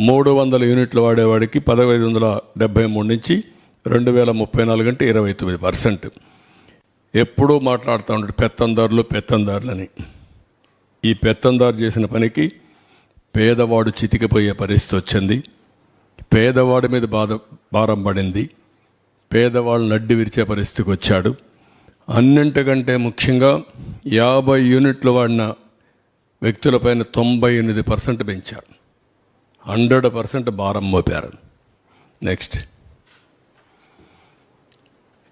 300 యూనిట్లు వాడేవాడికి 1,573 నుంచి 2,034 అంటే 29%. ఎప్పుడూ మాట్లాడుతూ ఉంటాడు పెత్తందారులని. ఈ పెత్తందారు చేసిన పనికి పేదవాడు చితికిపోయే పరిస్థితి వచ్చింది. పేదవాడి మీద భారం పడింది, పేదవాళ్ళు నడ్డి విరిచే పరిస్థితికి వచ్చాడు. అన్నింటికంటే ముఖ్యంగా 50 యూనిట్లు వాడిన వ్యక్తులపైన 98% పెంచారు, 100% భారం మోపారు. నెక్స్ట్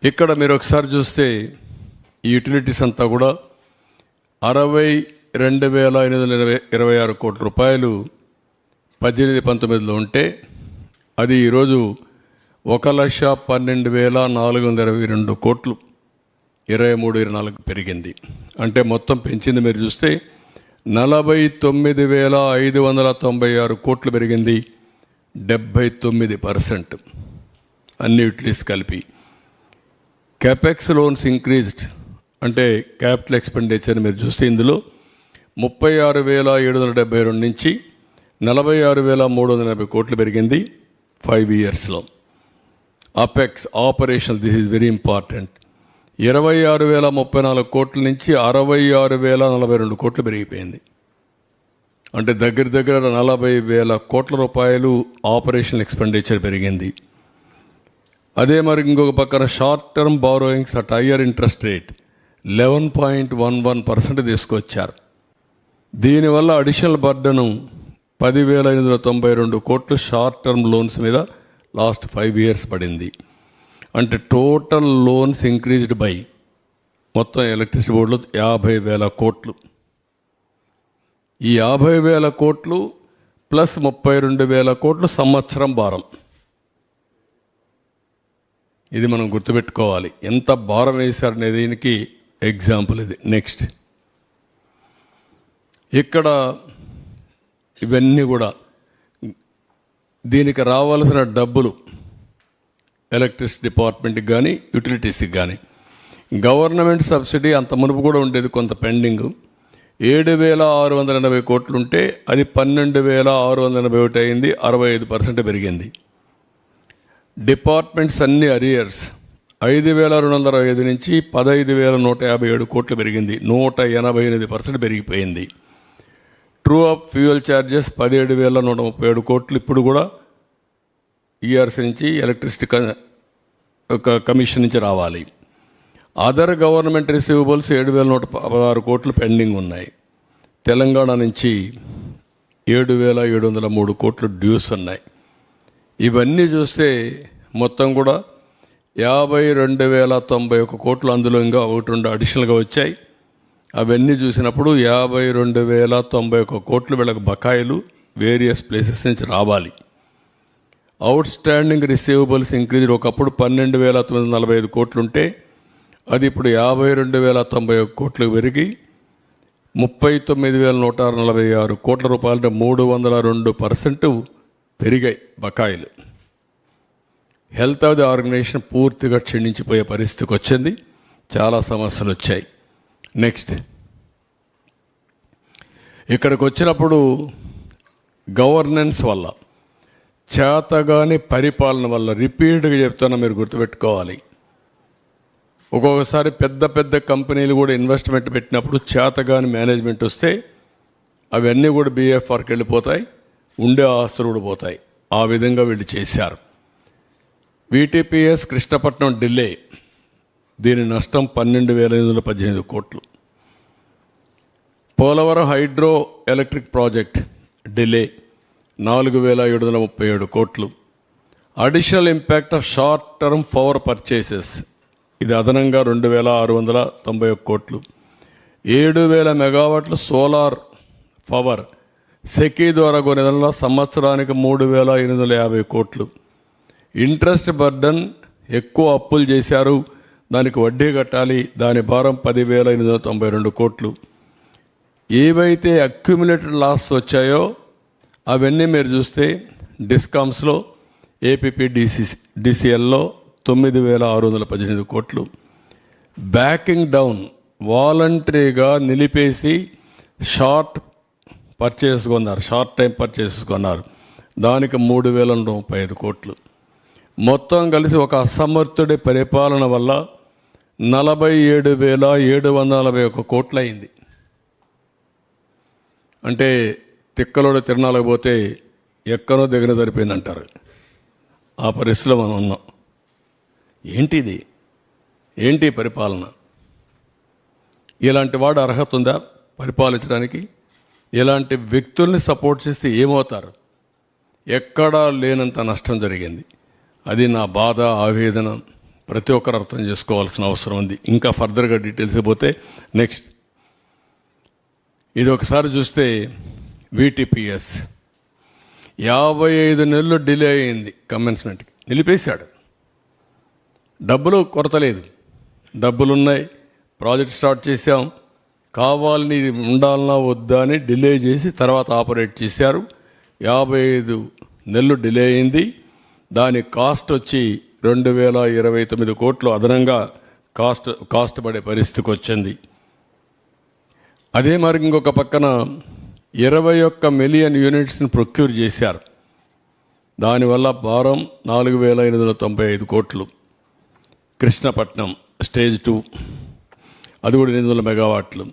ఇక్కడ మీరు ఒకసారి చూస్తే ఈ యూటిలిటీస్ అంతా కూడా 62,826 కోట్ల రూపాయలు 18-19లో ఉంటే అది ఈరోజు 1,12,422 కోట్లు 23-24 పెరిగింది. అంటే మొత్తం పెంచింది మీరు చూస్తే 49,596 కోట్లు పెరిగింది, 79%. అన్ని యూటిలిటీస్ కలిపి. క్యాపెక్స్ లోన్స్ ఇంక్రీజ్డ్ అంటే క్యాపిటల్ ఎక్స్పెండిచర్ మీరు చూస్తే ఇందులో 36,772 నుంచి 46,380 కోట్లు పెరిగింది 5 ఇయర్స్లో. Apex operational, this is very important, 26,034 కోట్ల నుంచి 66,042 కోట్లు పెరిగిపోయింది. అంటే దగ్గర 40,000 కోట్ల రూపాయలు ఆపరేషనల్ ఎక్స్పెండిచర్ పెరిగింది. అదే మరి ఇంకొక పక్కన short term borrowings at higher interest rate 11.11% తీసుకొచ్చారు. దీనివల్ల అడిషనల్ బర్డను 10,892 కోట్లు షార్ట్ టర్మ్ లోన్స్ మీద లాస్ట్ 5 ఇయర్స్ పడింది. అంటే టోటల్ లోన్స్ ఇంక్రీజ్డ్ బై మొత్తం ఎలక్ట్రిసిటీ బోర్డులో 50,000 కోట్లు. ఈ 50,000 కోట్లు ప్లస్ 32,000 కోట్లు సంవత్సరం భారం. ఇది మనం గుర్తుపెట్టుకోవాలి, ఎంత భారం వేశారనే దీనికి ఎగ్జాంపుల్ ఇది. నెక్స్ట్, ఇక్కడ ఇవన్నీ కూడా దీనికి రావాల్సిన డబ్బులు ఎలక్ట్రిసిటీ డిపార్ట్మెంట్కి కానీ యూటిలిటీస్కి కానీ గవర్నమెంట్ సబ్సిడీ అంత మునుపు కూడా ఉండేది, కొంత పెండింగ్ 7,680 కోట్లు ఉంటే అది 12,681 అయింది, 65% పెరిగింది. డిపార్ట్మెంట్స్ అన్ని అరియర్స్ 5,205 నుంచి 15,157 కోట్లు పెరిగింది, 188% పెరిగిపోయింది. ట్రూ అప్ ఫ్యూయల్ ఛార్జెస్ 17,137 కోట్లు ఇప్పుడు కూడా ఈఆర్సీ నుంచి ఎలక్ట్రిసిటీ కమిషన్ నుంచి రావాలి. అదర్ గవర్నమెంట్ రిసీవబుల్స్ 7,116 కోట్లు పెండింగ్ ఉన్నాయి. తెలంగాణ నుంచి 7,703 కోట్లు డ్యూస్ ఉన్నాయి. ఇవన్నీ చూస్తే మొత్తం కూడా 52,091 కోట్లు అందులో ఇంకా 1-2 అడిషనల్గా వచ్చాయి. అవన్నీ చూసినప్పుడు 52,091 కోట్లు వీళ్ళకి బకాయిలు వేరియస్ ప్లేసెస్ నుంచి రావాలి. అవుట్ స్టాండింగ్ రిసీవబుల్స్ ఇంక్రీజ్ ఒకప్పుడు 12,945 కోట్లు ఉంటే అది ఇప్పుడు 52,091 కోట్లకు పెరిగి 39,146 కోట్ల రూపాయలు, 302% పెరిగాయి బకాయిలు. హెల్త్ ఆఫ్ ది ఆర్గనైజేషన్ పూర్తిగా క్షీణించిపోయే పరిస్థితికి వచ్చింది, చాలా సమస్యలు వచ్చాయి. నెక్స్ట్, ఇక్కడికి వచ్చినప్పుడు గవర్నెన్స్ వల్ల, చేతగాని పరిపాలన వల్ల, రిపీట్గా చెప్తున్నా మీరు గుర్తుపెట్టుకోవాలి, ఒక్కొక్కసారి పెద్ద పెద్ద కంపెనీలు కూడా ఇన్వెస్ట్మెంట్ పెట్టినప్పుడు చేతగాని మేనేజ్మెంట్ వస్తే అవన్నీ కూడా BFRకి వెళ్ళిపోతాయి, ఉండే ఆస్తులు కూడా పోతాయి. ఆ విధంగా వీళ్ళు చేశారు. VTPS కృష్ణపట్నం డిలే, దీని నష్టం 12,818 కోట్లు. Polavaram hydro electric project delay 4,737 కోట్లు. Additional impact of short term power purchases, ఇది అదనంగా 2,691 కోట్లు. 7,000 మెగావాట్లు సోలార్ పవర్ సెకీ ద్వారా కొనేదానిలో సంవత్సరానికి 3,850 కోట్లు. ఇంట్రెస్ట్ బర్డన్, ఎక్కువ అప్పులు చేశారు, దానికి వడ్డీ కట్టాలి, దాని భారం 10,892 కోట్లు. ఏవైతే అక్యుములేటెడ్ లాస్ వచ్చాయో అవన్నీ మీరు చూస్తే డిస్కామ్స్లో APPDCLలో 9,618 కోట్లు. బ్యాకింగ్ డౌన్, వాలంటరీగా నిలిపేసి షార్ట్ టైం పర్చేసెస్ కొన్నారు, దానికి 3,035 కోట్లు. మొత్తం కలిసి ఒక అసమర్థుడి పరిపాలన వల్ల 47,741 కోట్లు అయింది. అంటే తిక్కలోడు తిరణాలకు పోతే ఎక్కడో దగ్గర సరిపోయిందంటారు, ఆ పరిస్థితిలో మనం ఉన్నాం. ఏంటిది, ఏంటి పరిపాలన? ఇలాంటి వాడు అర్హత ఉందా పరిపాలించడానికి? ఇలాంటి వ్యక్తుల్ని సపోర్ట్ చేస్తే ఏమవుతారు? ఎక్కడా లేనంత నష్టం జరిగింది. అది నా బాధ, ఆవేదన ప్రతి ఒక్కరు అర్థం చేసుకోవాల్సిన అవసరం ఉంది. ఇంకా ఫర్దర్గా డీటెయిల్స్ పోతే నెక్స్ట్, ఇది ఒకసారి చూస్తే VTPS 55 నెలలు డిలే అయింది కమెన్స్మెంట్కి, నిలిపేశాడు. డబ్బులు కొరత లేదు, డబ్బులున్నాయి, ప్రాజెక్ట్ స్టార్ట్ చేశాం, కావాలని ఇది ఉండాలన్నా వద్దా అని డిలే చేసి తర్వాత ఆపరేట్ చేశారు. 55 నెలలు డిలే అయింది. దాని కాస్ట్ వచ్చి 2,029 కోట్లు అదనంగా కాస్ట్ పడే పరిస్థితికి వచ్చింది. అదే మరి ఇంకొక పక్కన 21 మిలియన్ యూనిట్స్ని ప్రొక్యూర్ చేశారు. దానివల్ల భారం 4,895 కోట్లు. కృష్ణపట్నం స్టేజ్ 2 అది కూడా 800 మెగావాట్లు.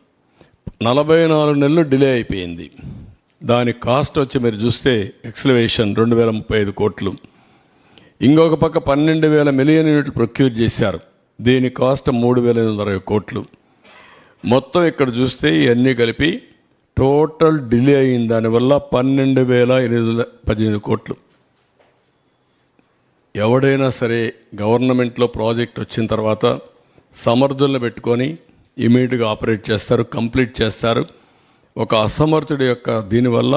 44 నెలలు డిలే అయిపోయింది. దాని కాస్ట్ వచ్చి మీరు చూస్తే ఎక్స్లవేషన్ 2,035 కోట్లు. ఇంకొక పక్క 12,000 మిలియన్ యూనిట్లు ప్రొక్యూర్ చేశారు. దీని కాస్ట్ 3,860 కోట్లు. మొత్తం ఇక్కడ చూస్తే ఇవన్నీ కలిపి టోటల్ డిలే అయిన దానివల్ల 12,818 కోట్లు. ఎవడైనా సరే గవర్నమెంట్లో ప్రాజెక్ట్ వచ్చిన తర్వాత సమర్థులను పెట్టుకొని ఇమీడియట్గా ఆపరేట్ చేస్తారు, కంప్లీట్ చేస్తారు. ఒక అసమర్థుడి యొక్క దీనివల్ల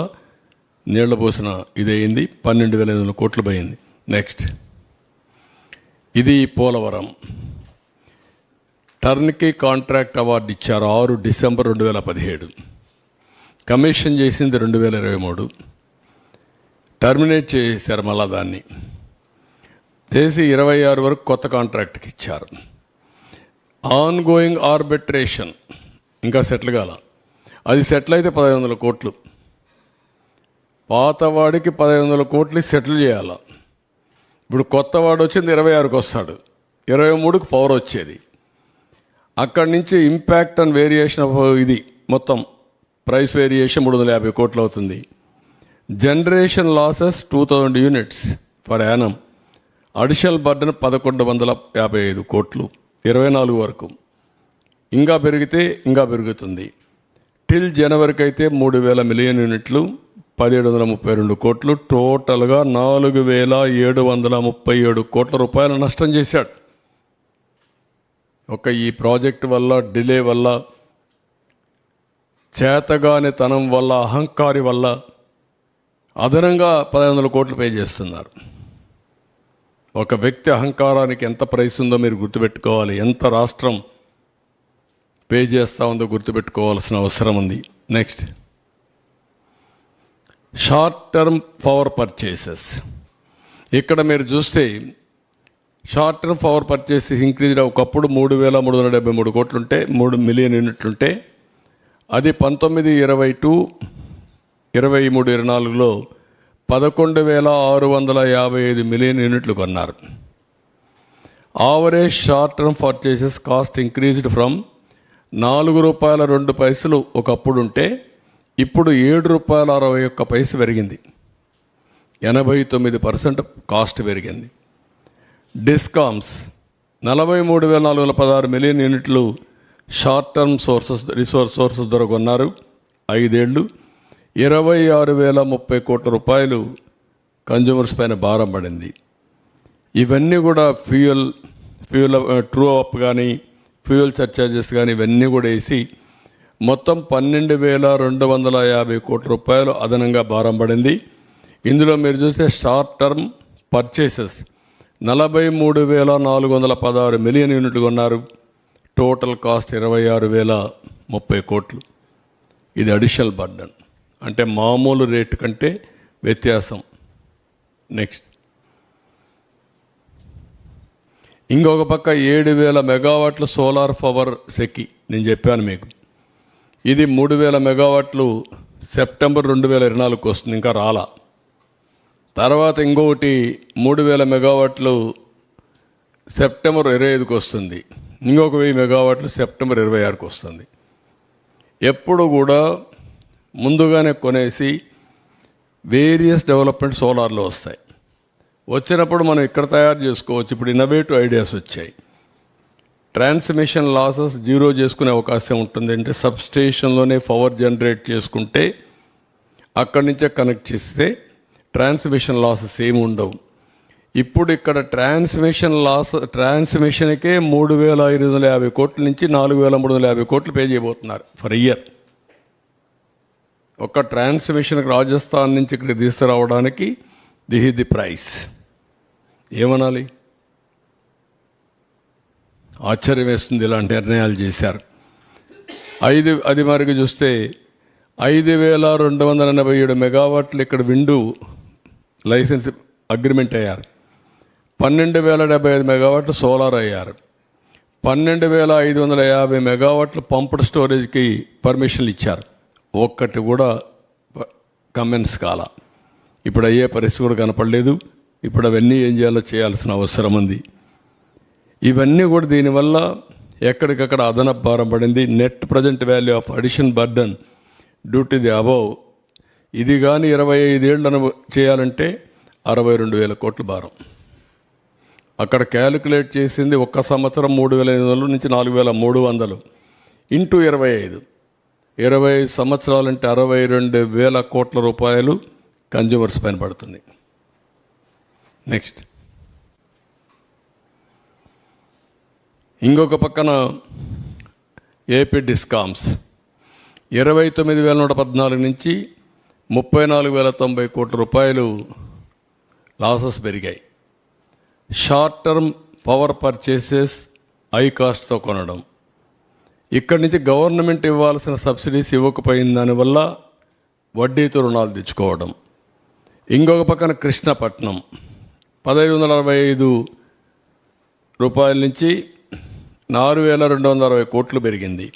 నీళ్ల పోసిన ఇదయింది, 12,500 కోట్లు పోయింది. నెక్స్ట్, ఇది పోలవరం టర్న్కీ కాంట్రాక్ట్ అవార్డు ఇచ్చారు 6 డిసెంబర్ 2017. కమిషన్ చేసింది 2023. టర్మినేట్ చేశారు మళ్ళా దాన్ని చేసి 26 వరకు కొత్త కాంట్రాక్ట్కి ఇచ్చారు. ఆన్ గోయింగ్ ఆర్బిట్రేషన్ ఇంకా సెటిల్ కాల. అది సెటిల్ అయితే 1,500 కోట్లు. పాతవాడికి 1,500 కోట్లు సెటిల్ చేయాల. ఇప్పుడు కొత్తవాడు వచ్చింది 26కి వస్తాడు, 23కి పవర్ వచ్చేది. అక్కడి నుంచి ఇంపాక్ట్ అండ్ వేరియేషన్ ఆఫ్ ఇది మొత్తం ప్రైస్ వేరియేషన్ 350 కోట్లు అవుతుంది. Generation losses 2,000 units for Yanam. Additional burden 1,155 కోట్లు 24 వరకు. ఇంకా పెరిగితే ఇంకా పెరుగుతుంది. టిల్ జనవరికి అయితే 3,000 మిలియన్ యూనిట్లు 1,732 కోట్లు. టోటల్గా 4,737 కోట్ల రూపాయల నష్టం చేశాడు. ఒక ఈ ప్రాజెక్టు వల్ల, డిలే వల్ల, చేతగాని తనం వల్ల, అహంకారి వల్ల అదనంగా 1,500 కోట్లు పే చేస్తున్నారు. ఒక వ్యక్తి అహంకారానికి ఎంత ప్రైస్ ఉందో మీరు గుర్తుపెట్టుకోవాలి. ఎంత రాష్ట్రం పే చేస్తూ ఉందో గుర్తుపెట్టుకోవాల్సిన అవసరం ఉంది. Next, short term power purchases. ఇక్కడ మీరు చూస్తే short term power purchases increase. ఒకప్పుడు 3,373 కోట్లుంటే 3 మిలియన్ యూనిట్లుంటే అది 19-22, 23-24లో 11,655 మిలియన్ యూనిట్లు కొన్నారు. Average short term purchases cost increased from ₹4.02 ఒకప్పుడు ఉంటే ఇప్పుడు ₹7.61 పెరిగింది. 89% కాస్ట్ పెరిగింది. డిస్కామ్స్ 43,416 మిలియన్ యూనిట్లు షార్ట్ టర్మ్ సోర్సెస్ ద్వారా కొన్నారు. 5 ఏళ్ళు 26,030 కోట్ల రూపాయలు కన్జ్యూమర్స్ పైన భారం పడింది. ఇవన్నీ కూడా ఫ్యూయల్ ట్రూ అప్ కానీ, ఫ్యూయల్ సర్చార్జెస్ కానీ ఇవన్నీ కూడా వేసి మొత్తం 12,250 కోట్ల రూపాయలు అదనంగా భారం పడింది. ఇందులో మీరు చూస్తే షార్ట్ టర్మ్ పర్చేసెస్ 43,416 మిలియన్ యూనిట్లు కొన్నారు. టోటల్ కాస్ట్ 26,030 కోట్లు. ఇది అడిషనల్ బర్డన్, అంటే మామూలు రేటు కంటే వ్యత్యాసం. నెక్స్ట్, ఇంకొక పక్క 7,000 మెగావాట్ల సోలార్ పవర్ సెకి నేను చెప్పాను మీకు. ఇది 3,000 మెగావాట్లు సెప్టెంబర్ 2024 వస్తుంది, ఇంకా రాలా. తర్వాత ఇంకొకటి 3,000 మెగావాట్లు సెప్టెంబర్ 25కి వస్తుంది. ఇంకొక 1,000 మెగావాట్లు సెప్టెంబర్ 26కి వస్తుంది. ఎప్పుడు కూడా ముందుగానే కొనేసి వేరియస్ డెవలప్మెంట్ సోలార్లో వస్తాయి. వచ్చినప్పుడు మనం ఇక్కడ తయారు చేసుకోవచ్చు. ఇప్పుడు ఇన్నోవేటివ్ ఐడియాస్ వచ్చాయి. ట్రాన్స్మిషన్ లాసెస్ జీరో చేసుకునే అవకాశం ఉంటుంది. అంటే సబ్ స్టేషన్లోనే పవర్ జనరేట్ చేసుకుంటే అక్కడి నుంచే కనెక్ట్ చేస్తే ట్రాన్స్మిషన్ లాసెస్ ఏమి ఉండవు. ఇప్పుడు ఇక్కడ ట్రాన్స్మిషన్కే 3,550 కోట్ల నుంచి 4,350 కోట్లు పే చేయబోతున్నారు ఫర్ ఇయర్. ఒక ట్రాన్స్మిషన్కి రాజస్థాన్ నుంచి ఇక్కడ తీసుకురావడానికి దిస్ ఇస్ ది ప్రైస్. ఏమనాలి? ఆశ్చర్యం వేస్తుంది ఇలాంటి నిర్ణయాలు చేశారు. అది మరికి చూస్తే 5,287 మెగావాట్లు ఇక్కడ విండు లైసెన్స్ అగ్రిమెంట్ అయ్యారు. 12,075 మెగావాట్లు సోలార్ అయ్యారు. 12,550 మెగావాట్లు పంప్డ్ స్టోరేజ్కి పర్మిషన్లు ఇచ్చారు. ఒక్కటి కూడా కమెన్స్ కాల. ఇప్పుడు అయ్యే పరిస్థితి కూడా కనపడలేదు. ఇప్పుడు అవన్నీ ఏం చేయాలో చేయాల్సిన అవసరం ఉంది. ఇవన్నీ కూడా దీనివల్ల ఎక్కడికక్కడ అదనపు భారం పడింది. Net present value of addition burden due to the above ఇది కానీ 25 ఏళ్లను చేయాలంటే 62,000 కోట్ల భారం. అక్కడ క్యాలిక్యులేట్ చేసింది ఒక్క సంవత్సరం 3,800 నుంచి 4,300 ఇంటూ 25 25 సంవత్సరాలంటే 62,000 కోట్ల రూపాయలు కన్జ్యూమర్స్ పైన పడుతుంది. నెక్స్ట్ ఇంకొక పక్కన ఏపీ డిస్కామ్స్ 29,114 నుంచి 34,090 కోట్ల రూపాయలు లాసెస్ పెరిగాయి. Short term power purchases high కాస్ట్తో కొనడం, ఇక్కడి నుంచి గవర్నమెంట్ ఇవ్వాల్సిన సబ్సిడీస్ ఇవ్వకపోయిన దానివల్ల వడ్డీతో రుణాలు తెచ్చుకోవడం. ఇంకొక పక్కన కృష్ణపట్నం 1,565 రూపాయల నుంచి 4,260 కోట్లు పెరిగింది.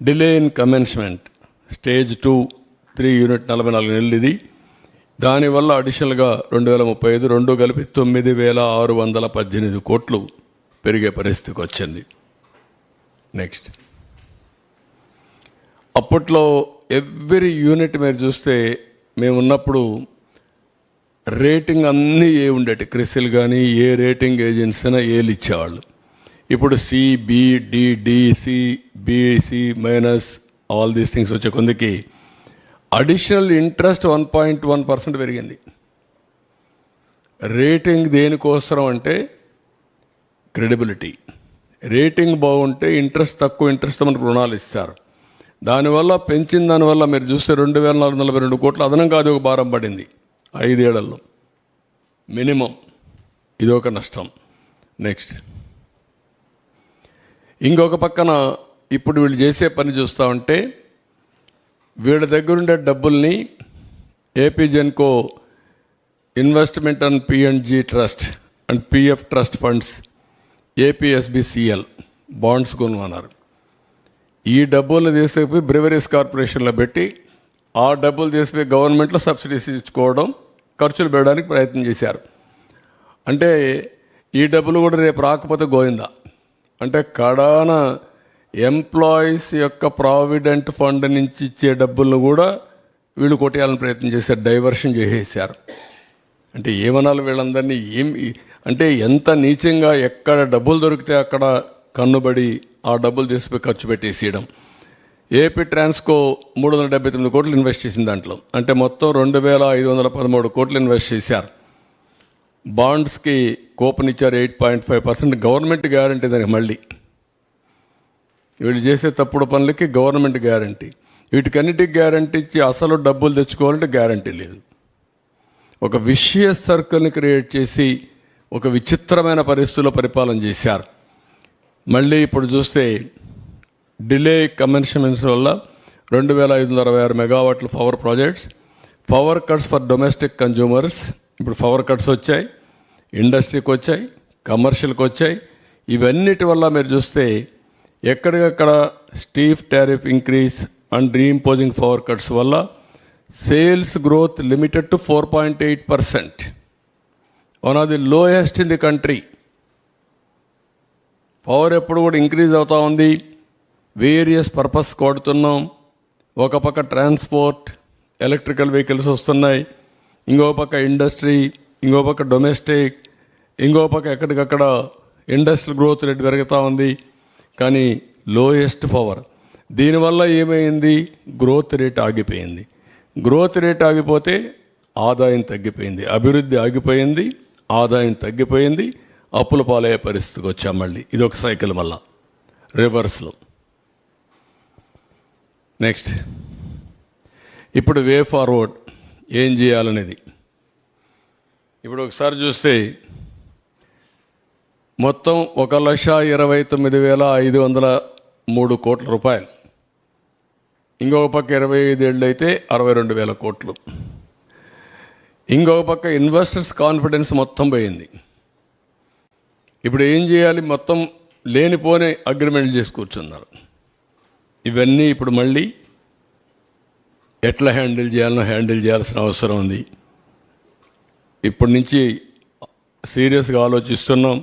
Delay in commencement stage 2, 3 unit 44 నెలలు ఇది. దానివల్ల అడిషనల్గా 2,035 రెండు కలిపి 9,618 కోట్లు పెరిగే పరిస్థితికి వచ్చింది. నెక్స్ట్ అప్పట్లో ఎవ్రీ యూనిట్ మీరు చూస్తే మేము ఉన్నప్పుడు రేటింగ్ అన్నీ ఏ ఉండేటి, క్రిసిల్ కానీ ఏ రేటింగ్ ఏజెన్సీ అయినా ఏలు ఇచ్చేవాళ్ళు. ఇప్పుడు CBDDC BC minus all these things వచ్చే కొందికి అడిషనల్ ఇంట్రెస్ట్ 1.1% పెరిగింది. రేటింగ్ దేనికోసం అంటే క్రెడిబిలిటీ. రేటింగ్ బాగుంటే ఇంట్రెస్ట్ తక్కువ ఇంట్రెస్ట్ మనకు రుణాలు ఇస్తారు. దానివల్ల పెంచిన దానివల్ల మీరు చూస్తే 2,442 కోట్లు అదనంగా అది ఒక భారం పడింది 5 ఏళ్లలో మినిమం. ఇదొక నష్టం. నెక్స్ట్ ఇంకొక పక్కన ఇప్పుడు వీళ్ళు చేసే పని చూస్తూ ఉంటే వీళ్ళ దగ్గరుండే డబ్బుల్ని AP Genco investment and P&G trust and PF trust funds APSBCL bonds కొనుగొన్నారు. ఈ డబ్బులు తీసుకుపోయి బ్రెవరీస్ కార్పొరేషన్లో పెట్టి ఆ డబ్బులు తీసుకుపోయి గవర్నమెంట్లో సబ్సిడీస్ ఇచ్చుకోవడం, ఖర్చులు పెట్టడానికి ప్రయత్నం చేశారు. అంటే ఈ డబ్బులు కూడా రేపు రాకపోతే గోయిందా. అంటే కడాన ఎంప్లాయీస్ యొక్క ప్రావిడెంట్ ఫండ్ నుంచి ఇచ్చే డబ్బులను కూడా వీళ్ళు కొట్టేయాలని ప్రయత్నం చేశారు, డైవర్షన్ చేసేసారు. అంటే ఏమనాలి వీళ్ళందరినీ, అంటే ఎంత నీచంగా ఎక్కడ డబ్బులు దొరికితే అక్కడ కన్నుబడి ఆ డబ్బులు తీసుకుపోయి ఖర్చు పెట్టేసేయడం. ఏపీ ట్రాన్స్కో 379 కోట్లు ఇన్వెస్ట్ చేసింది దాంట్లో. అంటే మొత్తం 2,513 కోట్లు ఇన్వెస్ట్ చేశారు. బాండ్స్కి కూపన్ ఇచ్చారు 8.5%. గవర్నమెంట్ గ్యారంటీ దానికి. మళ్ళీ వీళ్ళు చేసే తప్పుడు పనులకి గవర్నమెంట్ గ్యారంటీ. వీటికన్నిటికి గ్యారంటీ ఇచ్చి అసలు డబ్బులు తెచ్చుకోవాలంటే గ్యారంటీ లేదు. ఒక విషియస్ సర్కిల్ని క్రియేట్ చేసి ఒక విచిత్రమైన పరిస్థితుల్లో పరిపాలన చేశారు. మళ్ళీ ఇప్పుడు చూస్తే డిలే కమెన్స్మెంట్స్ వల్ల 2,566 మెగావాట్ల power projects, power cuts for domestic consumers. ఇప్పుడు పవర్ కట్స్ వచ్చాయి, ఇండస్ట్రీకి వచ్చాయి, కమర్షియల్కి వచ్చాయి. ఇవన్నిటి వల్ల మీరు చూస్తే ఎక్కడికక్కడ steep tariff increase and reimposing power cuts వల్ల sales growth limited to 4.8%, one of the lowest in the country. Power ఎప్పుడు కూడా ఇంక్రీజ్ అవుతూ ఉంది. వేరియస్ పర్పస్ కొడుతున్నాం. ఒక పక్క ట్రాన్స్పోర్ట్, ఎలక్ట్రికల్ వెహికల్స్ వస్తున్నాయి, ఇంకో పక్క ఇండస్ట్రీ, ఇంకో పక్క డొమెస్టిక్, ఇంకో పక్క ఎక్కడికక్కడ ఇండస్ట్రియల్ గ్రోత్ రేట్ పెరుగుతూ ఉంది. కానీ లోయెస్ట్ పవర్. దీనివల్ల ఏమైంది? గ్రోత్ రేట్ ఆగిపోయింది. గ్రోత్ రేట్ ఆగిపోతే ఆదాయం తగ్గిపోయింది, అభివృద్ధి ఆగిపోయింది, ఆదాయం తగ్గిపోయింది, అప్పుల పాలయ్యే పరిస్థితికి వచ్చాం. మళ్ళీ ఇది ఒక సైకిల్ మళ్ళా రివర్స్లో. నెక్స్ట్ ఇప్పుడు వే ఫార్వర్డ్ ఏం చేయాలనేది ఇప్పుడు ఒకసారి చూస్తే మొత్తం 1,29,503 కోట్ల రూపాయలు. ఇంకొక పక్క 25 ఏళ్ళు అయితే 62,000 కోట్లు. ఇంకొక పక్క ఇన్వెస్టర్స్ కాన్ఫిడెన్స్ మొత్తం పోయింది. ఇప్పుడు ఏం చేయాలి? మొత్తం లేనిపోని అగ్రిమెంట్లు చేసి కూర్చున్నారు. ఇవన్నీ ఇప్పుడు మళ్ళీ ఎట్లా హ్యాండిల్ చేయాల్సిన అవసరం ఉంది. ఇప్పటి నుంచి సీరియస్గా ఆలోచిస్తున్నాం.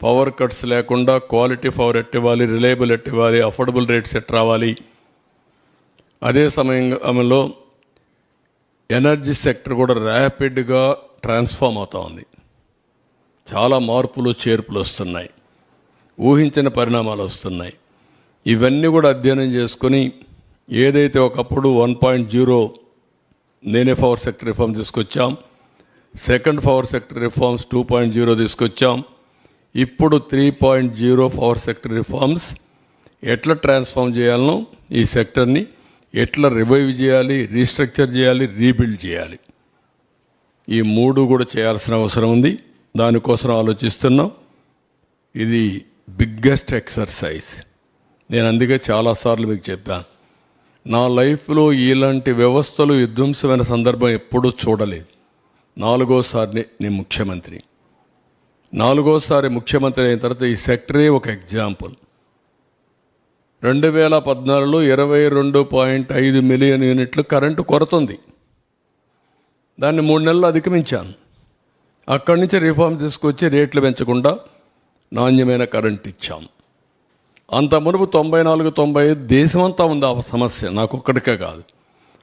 పవర్ కట్స్ లేకుండా క్వాలిటీ పవర్ ఎట్టివ్వాలి, రిలయబుల్ ఎట్టివ్వాలి, అఫోర్డబుల్ రేట్స్ ఎట్ రావాలి. అదే సమయంలో ఎనర్జీ సెక్టర్ కూడా ర్యాపిడ్గా ట్రాన్స్ఫార్మ్ అవుతూ ఉంది. చాలా మార్పులు చేర్పులు వస్తున్నాయి, ఊహించిన పరిణామాలు వస్తున్నాయి. ఇవన్నీ కూడా అధ్యయనం చేసుకుని ఏదైతే ఒకప్పుడు 1.0 నేనే పవర్ సెక్టర్ రిఫార్మ్ తీసుకొచ్చాం, సెకండ్ పవర్ సెక్టర్ రిఫార్మ్స్ 2.0 తీసుకొచ్చాం, ఇప్పుడు 3.0 పవర్ సెక్టర్ రిఫార్మ్స్ ఎట్లా ట్రాన్స్ఫార్మ్ చేయాలనో, ఈ సెక్టర్ని ఎట్లా రివైవ్ చేయాలి, రీస్ట్రక్చర్ చేయాలి, రీబిల్డ్ చేయాలి, ఈ మూడు కూడా చేయాల్సిన అవసరం ఉంది. దానికోసం ఆలోచిస్తున్నాం. ఇది బిగ్గెస్ట్ ఎక్సర్సైజ్. నేను అందుకే చాలాసార్లు మీకు చెప్పాను, నా లైఫ్లో ఇలాంటి వ్యవస్థలు విధ్వంసమైన సందర్భం ఎప్పుడూ చూడలేదు. 4వసారి నేను ముఖ్యమంత్రి. 4వసారి ముఖ్యమంత్రి అయిన తర్వాత ఈ సెక్టరే ఒక ఎగ్జాంపుల్. 2014లో 22.5 మిలియన్ యూనిట్లు కరెంటు కొరత ఉంది. దాన్ని 3 నెలలు అధిగమించాను. అక్కడి నుంచి రిఫార్మ్ తీసుకొచ్చి రేట్లు పెంచకుండా నాణ్యమైన కరెంట్ ఇచ్చాం. అంత మునుపు 94-95 దేశమంతా ఉంది ఆ సమస్య, నాకు ఒక్కడికే కాదు.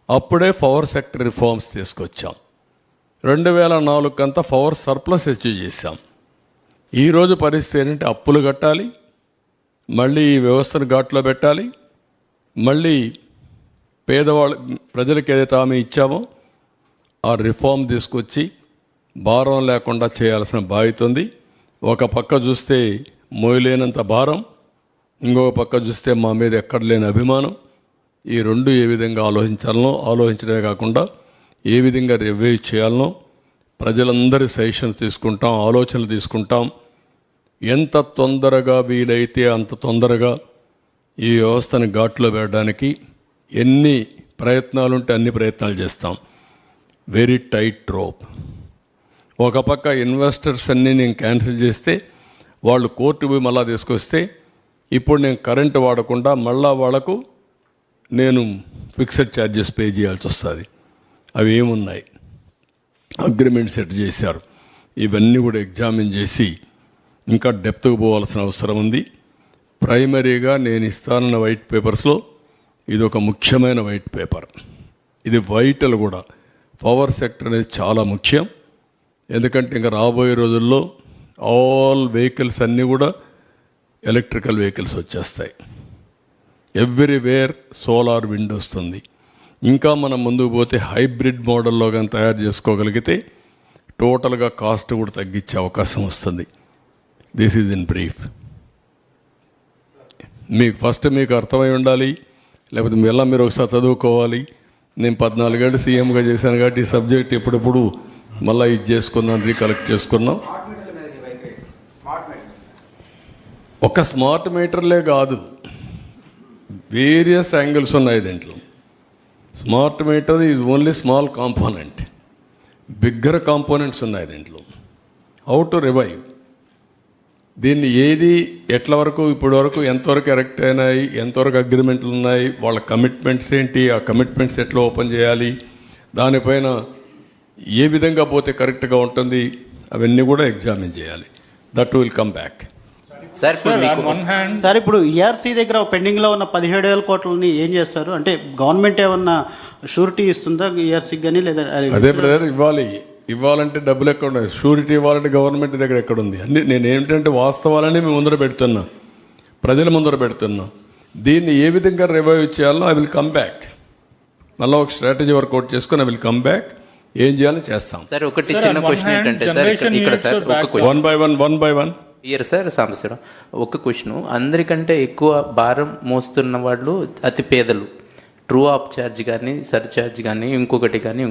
అప్పుడే పవర్ సెక్టర్ రిఫార్మ్స్ తీసుకొచ్చాం. 2004 కంతా పవర్ సర్ప్లస్ అచీవ్ చేశాం. ఈరోజు పరిస్థితి ఏంటంటే అప్పులు కట్టాలి, మళ్ళీ ఈ వ్యవస్థను ఘాట్లో పెట్టాలి, మళ్ళీ ప్రజలకు ఏదైతే హామీ ఇచ్చామో ఆ రిఫార్మ్ తీసుకొచ్చి భారం లేకుండా చేయాల్సిన బాధ్యత ఉంది. ఒక పక్క చూస్తే మోయలేనంత భారం, ఇంకొక పక్క చూస్తే మా మీద ఎక్కడ లేని అభిమానం. ఈ రెండు ఏ విధంగా ఆలోచించడమే కాకుండా ఏ విధంగా రివ్యూ చేయాలనో ప్రజలందరి సజెషన్స్ తీసుకుంటాం, ఆలోచనలు తీసుకుంటాం. ఎంత తొందరగా వీలైతే అంత తొందరగా ఈ వ్యవస్థను ఘాట్లో పెట్టడానికి ఎన్ని ప్రయత్నాలుంటే అన్ని ప్రయత్నాలు చేస్తాం. Very tight rope. ఒక పక్క ఇన్వెస్టర్స్ అన్నీ నేను క్యాన్సిల్ చేస్తే వాళ్ళు కోర్టు పోయి మళ్ళా తీసుకొస్తే ఇప్పుడు నేను కరెంటు వాడకుండా మళ్ళా వాళ్లకు నేను ఫిక్స్డ్ ఛార్జెస్ పే చేయాల్సి వస్తుంది. అవి ఏమున్నాయి, అగ్రిమెంట్ సెట్ చేశారు. ఇవన్నీ కూడా ఎగ్జామిన్ చేసి ఇంకా డెప్త్కు పోవాల్సిన అవసరం ఉంది. ప్రైమరీగా నేను ఇస్తానన్న వైట్ పేపర్స్లో ఇది ఒక ముఖ్యమైన వైట్ పేపర్. ఇది వైటల్ కూడా. పవర్ సెక్టర్ అనేది చాలా ముఖ్యం. ఎందుకంటే ఇంకా రాబోయే రోజుల్లో ఆల్ వెహికల్స్ అన్నీ కూడా ఎలక్ట్రికల్ వెహికల్స్ వచ్చేస్తాయి. ఎవ్రీవేర్ సోలార్ విండ్ వస్తుంది. ఇంకా మనం ముందుకు పోతే హైబ్రిడ్ మోడల్లో కానీ తయారు చేసుకోగలిగితే టోటల్గా కాస్ట్ కూడా తగ్గించే అవకాశం వస్తుంది. This is in brief. మీకు అర్థమై ఉండాలి, లేకపోతే మీరు ఒకసారి చదువుకోవాలి. నేను 14 ఏళ్ళు సీఎంగా చేశాను కాబట్టి ఈ సబ్జెక్ట్ ఎప్పుడెప్పుడు మళ్ళీ ఇది చేసుకున్నాను, రీకలెక్ట్ చేసుకున్నాం. ఒక స్మార్ట్ మీటర్లే కాదు, వేరియస్ యాంగిల్స్ ఉన్నాయి దీంట్లో. Smart meter is only small component, bigger components ఉన్నాయి దీంట్లో. హౌ టు రివైవ్ దీన్ని, ఏది ఎట్ల వరకు ఇప్పటి వరకు ఎంతవరకు ఎరెక్ట్ అయినాయి, ఎంతవరకు అగ్రిమెంట్లు ఉన్నాయి, వాళ్ళ కమిట్మెంట్స్ ఏంటి, ఆ కమిట్మెంట్స్ ఎట్లా ఓపెన్ చేయాలి, దానిపైన ఏ విధంగా పోతే కరెక్ట్గా ఉంటుంది, అవన్నీ కూడా ఎగ్జామిన్ చేయాలి. That will come back. Sir ఇప్పుడు ఈఆర్సీ దగ్గర పెండింగ్లో ఉన్న 17,000 కోట్లని ఏం చేస్తారు? అంటే గవర్నమెంట్ ఏమన్నా షూరిటీ ఇస్తుందా ఈఆర్సీకి కానీ, లేదా అదే బ్రదర్ ఇవ్వాలంటే డబ్బులు ఎక్కడ ఉన్నాయి? షూరిటీ ఇవ్వాలంటే గవర్నమెంట్ దగ్గర ఎక్కడుంది? అన్ని నేను ఏంటంటే వాస్తవాలని మేము ముందర పెడుతున్నా, ప్రజల ముందర పెడుతున్నా. దీన్ని ఏ విధంగా రివైవ్ చేయాలో ఐ విల్ కమ్ బ్యాక్. మళ్ళీ ఒక స్ట్రాటజీ వర్కౌట్ చేసుకుని ఐ విల్ కమ్ బ్యాక్. ఏం చేయాలో చేస్తాం. సార్ ఒకటి చిన్న క్వశ్చన్ ఏంటంటే సార్ ఇక్కడ sir one by one sir Sambasivarao ఒక క్వశ్చన్. అందరికంటే ఎక్కువ భారం మోస్తున్న వాళ్ళు అతి పేదలు. ట్రూ ఆఫ్ ఛార్జ్ కానీ, సర్ ఛార్జ్ కానీ, ఇంకొకటి కానీ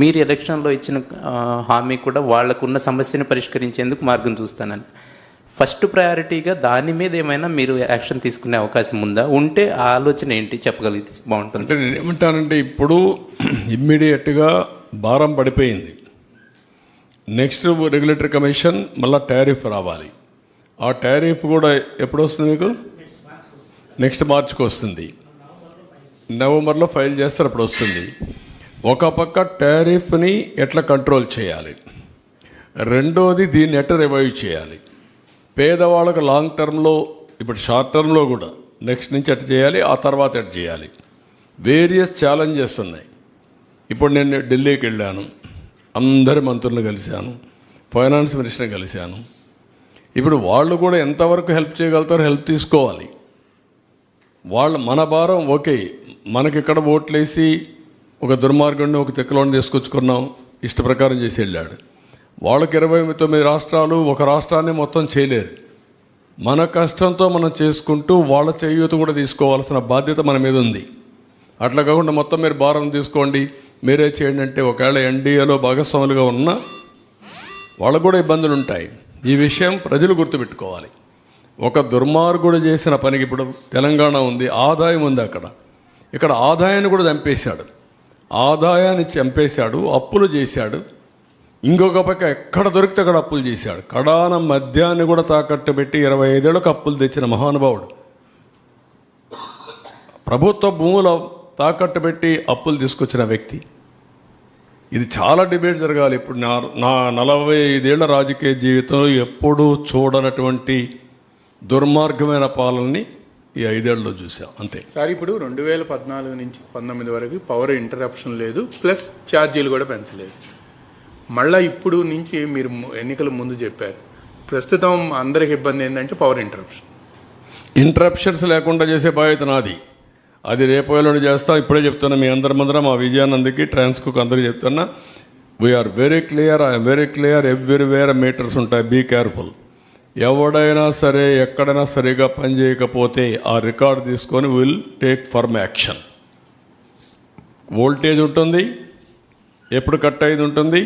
మీరు ఎలక్షన్లో ఇచ్చిన హామీ కూడా వాళ్లకున్న సమస్యను పరిష్కరించేందుకు మార్గం చూస్తానని. ఫస్ట్ ప్రయారిటీగా దాని మీద ఏమైనా మీరు యాక్షన్ తీసుకునే అవకాశం ఉందా? ఉంటే ఆ ఆలోచన ఏంటి చెప్పగలిగితే బాగుంటుంది. అంటే నేను ఏమంటానంటే ఇప్పుడు ఇమ్మీడియట్గా భారం పడిపోయింది. నెక్స్ట్ రెగ్యులేటరీ కమిషన్ మళ్ళీ టారిఫ్ రావాలి. ఆ టారిఫ్ కూడా ఎప్పుడు వస్తుంది మీకు? నెక్స్ట్ మార్చికి వస్తుంది. నవంబర్లో ఫైల్ చేస్తారు, అప్పుడు వస్తుంది. ఒక పక్క టారిఫ్ని ఎట్లా కంట్రోల్ చేయాలి, రెండోది దీన్ని ఎట్లా రివైవ్ చేయాలి, పేదవాళ్ళకు లాంగ్ టర్మ్లో, ఇప్పుడు షార్ట్ టర్మ్లో కూడా నెక్స్ట్ నుంచి ఎట్లా చేయాలి, ఆ తర్వాత ఎట్లా చేయాలి, వేరియస్ ఛాలెంజెస్ ఉన్నాయి. ఇప్పుడు నేను ఢిల్లీకి వెళ్ళాను, అందరి మంత్రులను కలిశాను, ఫైనాన్స్ మినిస్టర్ని కలిశాను. ఇప్పుడు వాళ్ళు కూడా ఎంతవరకు హెల్ప్ చేయగలుగుతారో హెల్ప్ తీసుకోవాలి. వాళ్ళు మన భారం ఓకే, మనకిక్కడ ఓట్లేసి ఒక దుర్మార్గుడిని ఒక తిక్కలోని తీసుకొచ్చుకున్నాం, ఇష్ట ప్రకారం చేసి వెళ్ళాడు. వాళ్ళకి 29 రాష్ట్రాలు, ఒక రాష్ట్రాన్ని మొత్తం చేయలేరు. మన కష్టంతో మనం చేసుకుంటూ వాళ్ళ చేయూత కూడా తీసుకోవాల్సిన బాధ్యత మన మీద ఉంది. అట్లా కాకుండా మొత్తం మీరు భారం తీసుకోండి, మీరే చేయండి అంటే ఒకవేళ ఎన్డీఏలో భాగస్వాములుగా ఉన్నా వాళ్ళకు కూడా ఇబ్బందులు ఉంటాయి. ఈ విషయం ప్రజలు గుర్తుపెట్టుకోవాలి. ఒక దుర్మార్గుడు చేసిన పనికి, ఇప్పుడు తెలంగాణ ఉంది, ఆదాయం ఉంది అక్కడ, ఇక్కడ ఆదాయాన్ని కూడా చంపేశాడు, ఆదాయాన్ని చంపేశాడు, అప్పులు చేశాడు. ఇంకొక పక్క ఎక్కడ దొరికితే అక్కడ అప్పులు చేశాడు. కడాన మద్యాన్ని కూడా తాకట్టు పెట్టి 25 ఏళ్ళకు అప్పులు తెచ్చిన మహానుభావుడు. ప్రభుత్వ భూముల తాకట్టు పెట్టి అప్పులు తీసుకొచ్చిన వ్యక్తి. ఇది చాలా డిబేట్ జరగాలి. ఇప్పుడు నా 45 ఏళ్ల రాజకీయ జీవితంలో ఎప్పుడూ చూడనటువంటి దుర్మార్గమైన పాలనని ఈ 5 ఏళ్లలో చూసాం, అంతే. సార్, ఇప్పుడు 2014 నుంచి 19 వరకు పవర్ ఇంటరప్షన్ లేదు, ప్లస్ ఛార్జీలు కూడా పెంచలేదు. మళ్ళీ ఇప్పుడు నుంచి మీరు ఎన్నికల ముందు చెప్పారు, ప్రస్తుతం అందరికి ఇబ్బంది ఏంటంటే పవర్ ఇంటరప్షన్స్ లేకుండా చేసే బాధ్యత నాది. అది రేపు ఎల్లుండి చేస్తాం. ఇప్పుడే చెప్తున్నా మీ అందరి ముందర, మా విజయానందకి, ట్రాన్స్కోకి అందరికీ చెప్తున్నా, we are very clear, I'm very clear, everywhere meters ఉంటాయి, బీ కేర్ఫుల్. ఎవడైనా సరే ఎక్కడైనా సరిగా పనిచేయకపోతే ఆ రికార్డు తీసుకొని will take firm action. Voltage ఉంటుంది, ఎప్పుడు కట్ అయ్యేది ఉంటుంది,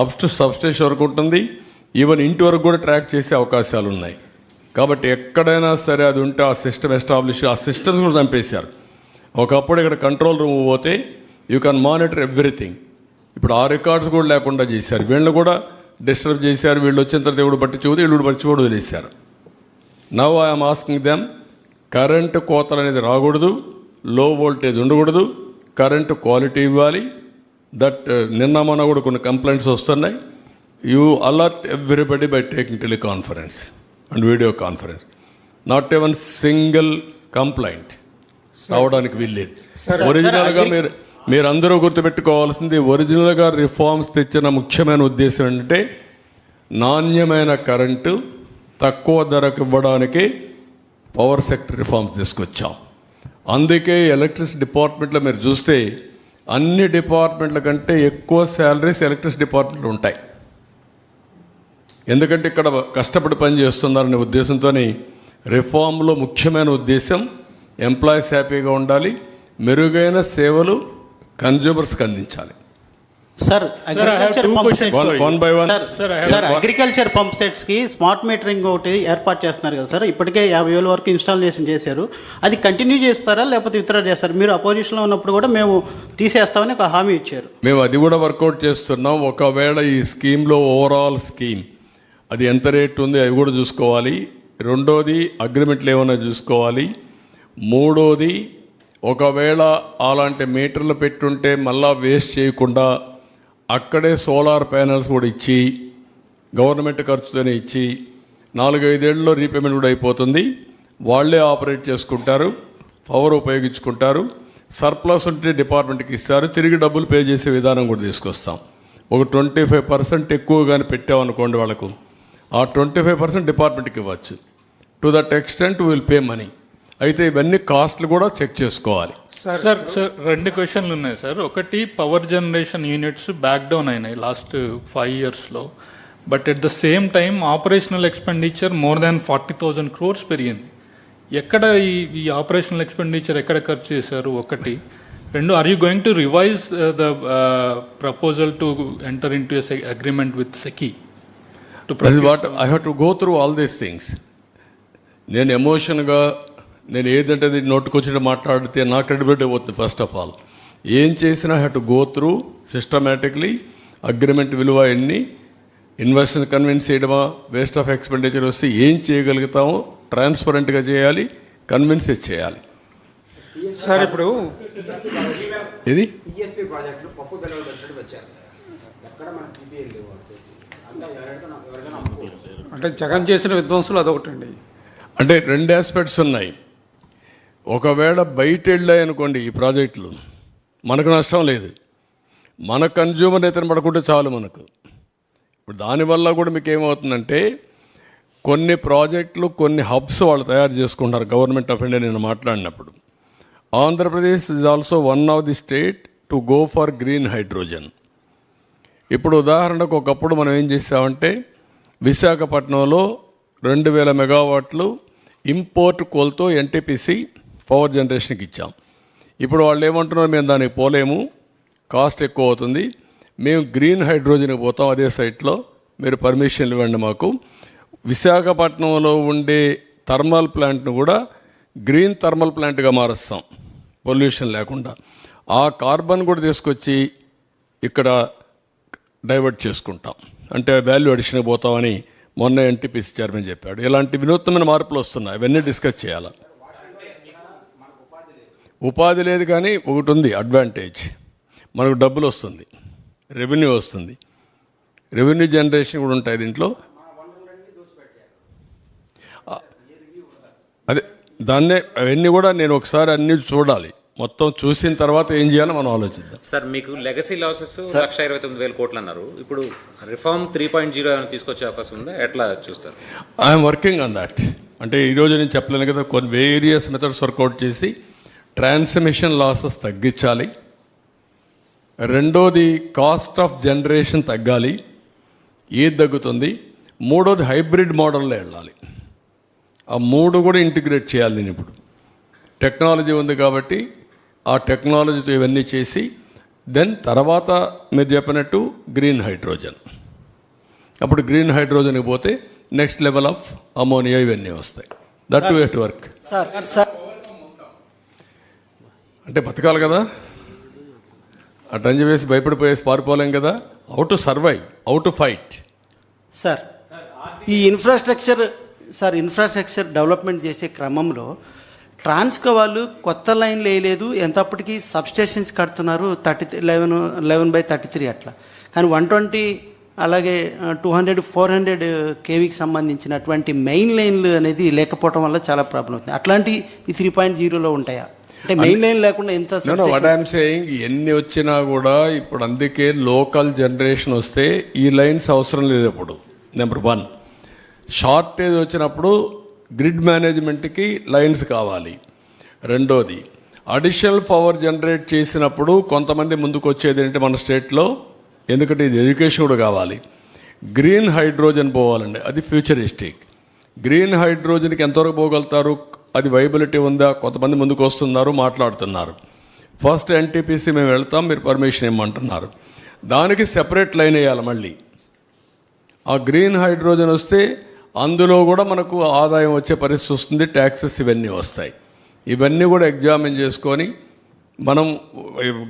అప్ టు సబ్స్టేషన్ వరకు ఉంటుంది, ఈవెన్ ఇంటి వరకు కూడా ట్రాక్ చేసే అవకాశాలు ఉన్నాయి. కాబట్టి ఎక్కడైనా సరే అది ఉంటే ఆ సిస్టమ్ ఎస్టాబ్లిష్, ఆ సిస్టమ్స్ కూడా చంపేశారు. ఒకప్పుడు ఇక్కడ కంట్రోల్ రూమ్ పోతే యూ కెన్ మానిటర్ ఎవ్రీథింగ్. ఇప్పుడు ఆ రికార్డ్స్ కూడా లేకుండా చేశారు. వీళ్ళు కూడా డిస్టర్బ్ చేశారు. వీళ్ళు వచ్చిన తర్వాత దేవుడు పట్టించుకోదు, వీళ్ళు పట్టించుకోడు, వదిలేశారు. Now I'm asking them, current కోతలు అనేది రాకూడదు, లో వోల్టేజ్ ఉండకూడదు, కరెంటు క్వాలిటీ ఇవ్వాలి. దట్ నిన్న మొన్న కూడా కొన్ని కంప్లైంట్స్ వస్తున్నాయి. You alert everybody by taking teleconference and video conference. Not ఎవన్ single complaint రావడానికి వీల్లేదు. ఒరిజినల్గా మీరందరూ గుర్తుపెట్టుకోవాల్సింది, ఒరిజినల్గా రిఫార్మ్స్ తెచ్చిన ముఖ్యమైన ఉద్దేశం ఏంటంటే నాణ్యమైన కరెంటు తక్కువ ధరకు ఇవ్వడానికి పవర్ సెక్టర్ రిఫార్మ్స్ తీసుకొచ్చాం. అందుకే ఎలక్ట్రిసిటీ డిపార్ట్మెంట్లో మీరు చూస్తే అన్ని డిపార్ట్మెంట్ల కంటే ఎక్కువ శాలరీస్ ఎలక్ట్రిసిటీ డిపార్ట్మెంట్లో ఉంటాయి. ఎందుకంటే ఇక్కడ కష్టపడి పని చేస్తున్నారనే ఉద్దేశంతోనే రిఫార్మ్లో ముఖ్యమైన ఉద్దేశం ఎంప్లాయీస్ హ్యాపీగా ఉండాలి, మెరుగైన సేవలు కన్జ్యూమర్స్కి అందించాలి. సార్, అగ్రికల్చర్ పంప్ సెట్స్ కి స్మార్ట్ మీటరింగ్ ఒకటి ఏర్పాటు చేస్తున్నారు కదా సార్, ఇప్పటికే 50,000 వరకు ఇన్స్టాలేషన్ చేశారు. అది కంటిన్యూ చేస్తారా లేకపోతే విత్డ్రా చేస్తారా? మీరు అపోజిషన్లో ఉన్నప్పుడు కూడా మేము తీసేస్తామని ఒక హామీ ఇచ్చారు. మేము అది కూడా వర్కౌట్ చేస్తున్నాం. ఒకవేళ ఈ స్కీమ్లో ఓవరాల్ స్కీమ్ అది ఎంత రేట్ ఉంది అవి కూడా చూసుకోవాలి. రెండోది అగ్రిమెంట్లు ఏమైనా చూసుకోవాలి. మూడోది, ఒకవేళ అలాంటి మీటర్లు పెట్టుంటే మళ్ళా వేస్ట్ చేయకుండా అక్కడే సోలార్ ప్యానెల్స్ కూడా ఇచ్చి గవర్నమెంట్ ఖర్చుతోనే ఇచ్చి 4-5 ఏళ్లలో రీపేమెంట్ కూడా అయిపోతుంది. వాళ్లే ఆపరేట్ చేసుకుంటారు, పవర్ ఉపయోగించుకుంటారు. సర్ప్లస్ ఉంటే డిపార్ట్మెంట్కి ఇస్తారు, తిరిగి డబ్బులు పే చేసే విధానం కూడా తీసుకొస్తాం. ఒక 25% ఎక్కువగానే పెట్టామనుకోండి వాళ్ళకు, ఆ 25% డిపార్ట్మెంట్కి ఇవ్వచ్చు. To that extent will pay money. అయితే ఇవన్నీ కాస్ట్లు కూడా చెక్ చేసుకోవాలి. సార్ 2 క్వశ్చన్లు ఉన్నాయి సార్. ఒకటి, power generation units back down అయినాయి లాస్ట్ 5 yearsలో, but at the same time operational expenditure more than 40,000 crores పెరిగింది. ఎక్కడ ఈ ఆపరేషనల్ ఎక్స్పెండిచర్ ఎక్కడ ఖర్చు చేశారు? ఒకటి. 2, are you going to revise the proposal to enter in to agreement with SECI? I have to go through all these things. నేను ఎమోషన్గా నేను ఏదంటే నోటుకొచ్చి మాట్లాడితే నా క్రెడిబిలిటీ పోతుంది. ఫస్ట్ ఆఫ్ ఆల్ ఏం చేసినా have to go through systematically agreement విలువ ఎన్ని, ఇన్వెస్టర్ కన్విన్స్ చేయడమా, వేస్ట్ ఆఫ్ ఎక్స్పెండిచర్ వస్తే ఏం చేయగలుగుతామో ట్రాన్స్పరెంట్గా చేయాలి, కన్విన్స్ చేయాలి. సార్ ఇప్పుడు ఇది ఈఎస్పీ ప్రాజెక్టులు పప్పు బెల్లలు వచ్చి వచ్చారు సార్. ఎక్కడ మన టీపీఎల్ లేవు అంతా ఎవరికైనా అమ్ముకోవచ్చు. అంటే జగన్ చేసిన విధ్వంసులు అదొకటండి. అంటే రెండు ఆస్పెక్ట్స్ ఉన్నాయి. ఒకవేళ బయట వెళ్ళాయి అనుకోండి ఈ ప్రాజెక్టులు, మనకు నష్టం లేదు. మన కన్జ్యూమర్ అయితే పడుకుంటే చాలు మనకు. ఇప్పుడు దానివల్ల కూడా మీకు ఏమవుతుందంటే కొన్ని ప్రాజెక్టులు కొన్ని హబ్స్ వాళ్ళు తయారు చేసుకుంటారు. గవర్నమెంట్ ఆఫ్ ఇండియా నేను మాట్లాడినప్పుడు Andhra Pradesh is also one of the state to go for green hydrogen. ఇప్పుడు ఉదాహరణకు ఒకప్పుడు మనం ఏం చేసామంటే విశాఖపట్నంలో 2000 మెగావాట్లు ఇంపోర్ట్ కోల్తో ఎన్టీపీసీ పవర్ జనరేషన్కి ఇచ్చాం. ఇప్పుడు వాళ్ళు ఏమంటున్నారు, మేము దానికి పోలేము, కాస్ట్ ఎక్కువ అవుతుంది, మేము గ్రీన్ హైడ్రోజన్కి పోతాం అదే సైట్లో, మీరు పర్మిషన్లు ఇవ్వండి మాకు. విశాఖపట్నంలో ఉండే థర్మల్ ప్లాంట్ను కూడా గ్రీన్ థర్మల్ ప్లాంట్గా మారుస్తాం పొల్యూషన్ లేకుండా. ఆ కార్బన్ కూడా తీసుకొచ్చి ఇక్కడ డైవర్ట్ చేసుకుంటాం, అంటే వాల్యూ అడిషన్కి పోతామని మొన్న ఎన్టీపీసీ చైర్మన్ చెప్పాడు. ఇలాంటి వినూత్నమైన మార్పులు వస్తున్నాయి, అవన్నీ డిస్కస్ చేయాలి. ఉపాధి లేదు కానీ ఒకటి ఉంది అడ్వాంటేజ్, మనకు డబ్బులు వస్తుంది, రెవెన్యూ వస్తుంది, రెవెన్యూ జనరేషన్ కూడా ఉంటాయి దీంట్లో. అదే దాన్నే అవన్నీ కూడా నేను ఒకసారి అన్ని చూడాలి, మొత్తం చూసిన తర్వాత ఏం చేయాలో మనం ఆలోచిద్దాం. సార్ మీకు లెగసీ లాసెస్ 1,29,000 కోట్లు అన్నారు. ఇప్పుడు రిఫార్మ్ 3.0 ఏమైనా తీసుకొచ్చే అవకాశం ఉందా? ఎట్లా చూస్తారు? I'm working on that. అంటే ఈరోజు నేను చెప్పలేను కదా, కొన్ని వేరియస్ మెథడ్స్ వర్కౌట్ చేసి ట్రాన్స్మిషన్ లాసెస్ తగ్గించాలి. రెండోది కాస్ట్ ఆఫ్ జనరేషన్ తగ్గాలి, ఏది తగ్గుతుంది. మూడోది హైబ్రిడ్ మోడల్లో వెళ్ళాలి. ఆ మూడు కూడా ఇంటిగ్రేట్ చేయాలి. నేను ఇప్పుడు టెక్నాలజీ ఉంది కాబట్టి ఆ టెక్నాలజీతో ఇవన్నీ చేసి దెన్ తర్వాత మీరు చెప్పినట్టు గ్రీన్ హైడ్రోజన్. అప్పుడు గ్రీన్ హైడ్రోజన్కి పోతే నెక్స్ట్ లెవెల్ ఆఫ్ అమోనియా ఇవన్నీ వస్తాయి. That to at work. అంటే బతకాలి కదా, అటంజి వేసి భయపడిపోయేసి పారిపోలేం కదా. How to survive, how to fight. Sir ఈ ఇన్ఫ్రాస్ట్రక్చర్ డెవలప్మెంట్ చేసే క్రమంలో ట్రాన్స్కో వాళ్ళు కొత్త లైన్లు వేయలేదు, ఎంతప్పటికీ సబ్స్టేషన్స్ కడుతున్నారు 11/33 అట్లా. కానీ 120 అలాగే 200, 400 కేవీకి సంబంధించినటువంటి మెయిన్ లైన్లు అనేది లేకపోవడం వల్ల చాలా ప్రాబ్లం అవుతుంది. అట్లాంటి ఈ 3.0లో ఉంటాయా? అంటే మెయిన్ లైన్ లేకుండా ఎంత? వాట్ ఐఎమ్ సేయింగ్, ఎన్ని వచ్చినా కూడా ఇప్పుడు అందుకే లోకల్ జనరేషన్ వస్తే ఈ లైన్స్ అవసరం లేదు. ఇప్పుడు నెంబర్ 1 షార్టేజ్ వచ్చినప్పుడు గ్రిడ్ మేనేజ్మెంట్కి లైన్స్ కావాలి. రెండోది అడిషనల్ పవర్ జనరేట్ చేసినప్పుడు కొంతమంది ముందుకు వచ్చేది ఏంటంటే మన స్టేట్లో, ఎందుకంటే ఇది ఎడ్యుకేషన్ కూడా కావాలి, గ్రీన్ హైడ్రోజన్ పోవాలండి. అది ఫ్యూచరిస్టిక్. గ్రీన్ హైడ్రోజన్కి ఎంతవరకు పోగలుగుతారు, అది వైబిలిటీ ఉందా, కొంతమంది ముందుకు వస్తున్నారు, మాట్లాడుతున్నారు. ఫస్ట్ ఎన్టీపీసీ మేము వెళ్తాం, మీరు పర్మిషన్ ఇవ్వమంటున్నారు. దానికి సెపరేట్ లైన్ వేయాలి మళ్ళీ. ఆ గ్రీన్ హైడ్రోజన్ వస్తే అందులో కూడా మనకు ఆదాయం వచ్చే పరిస్థితి వస్తుంది, ట్యాక్సెస్ ఇవన్నీ వస్తాయి. ఇవన్నీ కూడా ఎగ్జామిన్ చేసుకొని మనం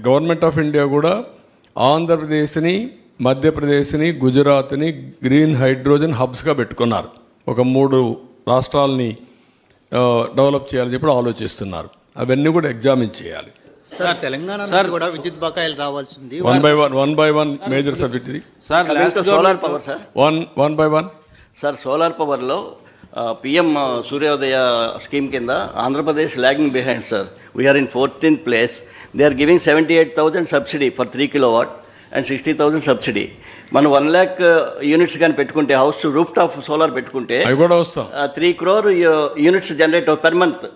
గవర్నమెంట్ ఆఫ్ ఇండియా కూడా ఆంధ్రప్రదేశ్ని, మధ్యప్రదేశ్ని, గుజరాత్ని గ్రీన్ హైడ్రోజన్ హబ్స్గా పెట్టుకున్నారు. ఒక 3 రాష్ట్రాలని డెవలప్ చేయాలని చెప్పి ఆలోచిస్తున్నారు. అవన్నీ కూడా ఎగ్జామిన్ చేయాలి. సార్ తెలంగాణ కూడా విద్యుత్ బకాయిలు రావాల్సింది. One by one major subject ఇది. Sir solar power sir, one by one. Sir solar పవర్లో పిఎం సూర్యోదయ స్కీమ్ కింద Andhra Pradesh lagging behind sir. We're in 14th place. They are giving 78,000 subsidy for 3 kilowatt and 60,000 subsidy. మనం 1 lakh units కానీ పెట్టుకుంటే, house roof top solar పెట్టుకుంటే 3 crore units generate per month.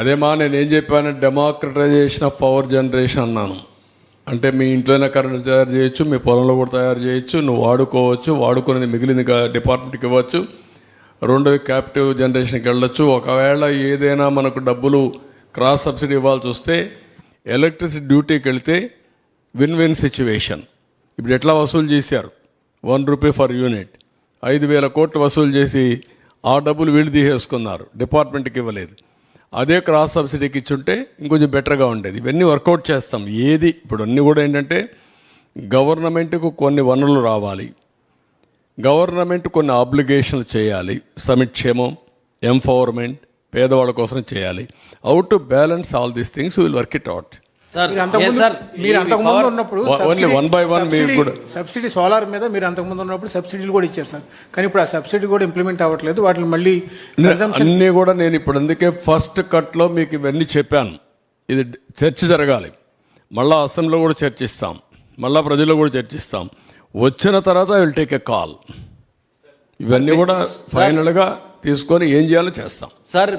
అదేమా నేను ఏం చెప్పాను, డెమోక్రటైజేషన్ ఆఫ్ పవర్ జనరేషన్ అన్నాను. అంటే మీ ఇంట్లోనే కరెంట్ తయారు చేయొచ్చు, మీ పొలంలో కూడా తయారు చేయొచ్చు, నువ్వు వాడుకోవచ్చు, వాడుకునేది మిగిలింది డిపార్ట్మెంట్కి ఇవ్వచ్చు. రెండోది క్యాపిటివ్ జనరేషన్కి వెళ్ళొచ్చు. ఒకవేళ ఏదైనా మనకు డబ్బులు క్రాస్ సబ్సిడీ ఇవ్వాల్సి వస్తే ఎలక్ట్రిసిటీ డ్యూటీకి వెళ్తే విన్ విన్ సిచ్యువేషన్. ఇప్పుడు ఎట్లా వసూలు చేశారు, 1 రూపీ ఫర్ యూనిట్, 5,000 కోట్లు వసూలు చేసి ఆ డబ్బులు వీళ్ళు తీసేసుకున్నారు, డిపార్ట్మెంట్కి ఇవ్వలేదు. అదే క్రాస్ సబ్సిడీకి ఇచ్చుంటే ఇంకొంచెం బెటర్గా ఉండేది. ఇవన్నీ వర్కౌట్ చేస్తాం. ఏది ఇప్పుడు అన్నీ కూడా ఏంటంటే గవర్నమెంట్కు కొన్ని వనరులు రావాలి, గవర్నమెంట్ కొన్ని ఆబ్లిగేషన్లు చేయాలి, సంక్షేమం, ఎంపవర్మెంట్, పేదవాళ్ళ కోసం చేయాలి. How to balance all these things will work it out. మీరు అంతకుముందు ఉన్నప్పుడు ఓన్లీ వన్ బై వన్ మీరు కూడా సబ్సిడీ సోలార్ మీద మీరు అంతకుముందు ఉన్నప్పుడు సబ్సిడీలు కూడా ఇచ్చారు సార్. కానీ ఇప్పుడు ఆ సబ్సిడీ కూడా ఇంప్లిమెంట్ అవ్వట్లేదు. వాటిని మళ్ళీ అన్నీ కూడా నేను ఇప్పుడు అందుకే ఫస్ట్ కట్లో మీకు ఇవన్నీ చెప్పాను. ఇది చర్చ జరగాలి, మళ్ళా అసెంబ్లీలో కూడా చర్చిస్తాం, మళ్ళా ప్రజల్లో కూడా చర్చిస్తాం. వచ్చిన తర్వాత I will take a call. ఇవన్నీ కూడా ఫైనల్గా తీసుకొని ఏం చేయాలో చేస్తాం. సార్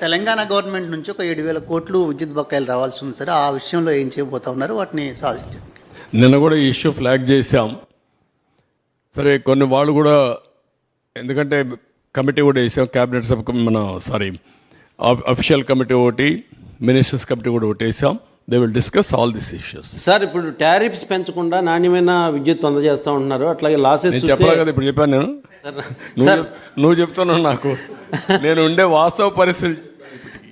తెలంగాణ గవర్నమెంట్ నుంచి ఒక 7,000 కోట్లు విద్యుత్ బకాయిలు రావాల్సి ఉంది సార్. ఆ విషయంలో ఏం చేయబోతా ఉన్నారు, వాటిని సాధించారు. నిన్న కూడా ఈ ఇష్యూ ఫ్లాగ్ చేశాం. సరే కొన్ని వాళ్ళు కూడా, ఎందుకంటే కమిటీ కూడా వేసాం, క్యాబినెట్ సబ్ అఫీషియల్ కమిటీ ఒకటి, మినిస్టర్స్ కమిటీ కూడా ఒకటి వేసాం. They will discuss all this issues. Sir ఇప్పుడు టారిఫ్స్ పెంచకుండా నాణ్యమైన విద్యుత్ అందజేస్తా ఉంటున్నారు. అట్లాగే లాసెస్ చెప్పాలి కదా, ఇప్పుడు చెప్పాను నేను. నువ్వు చెప్తున్నావు నాకు, నేను ఉండే వాస్తవ పరిస్థితి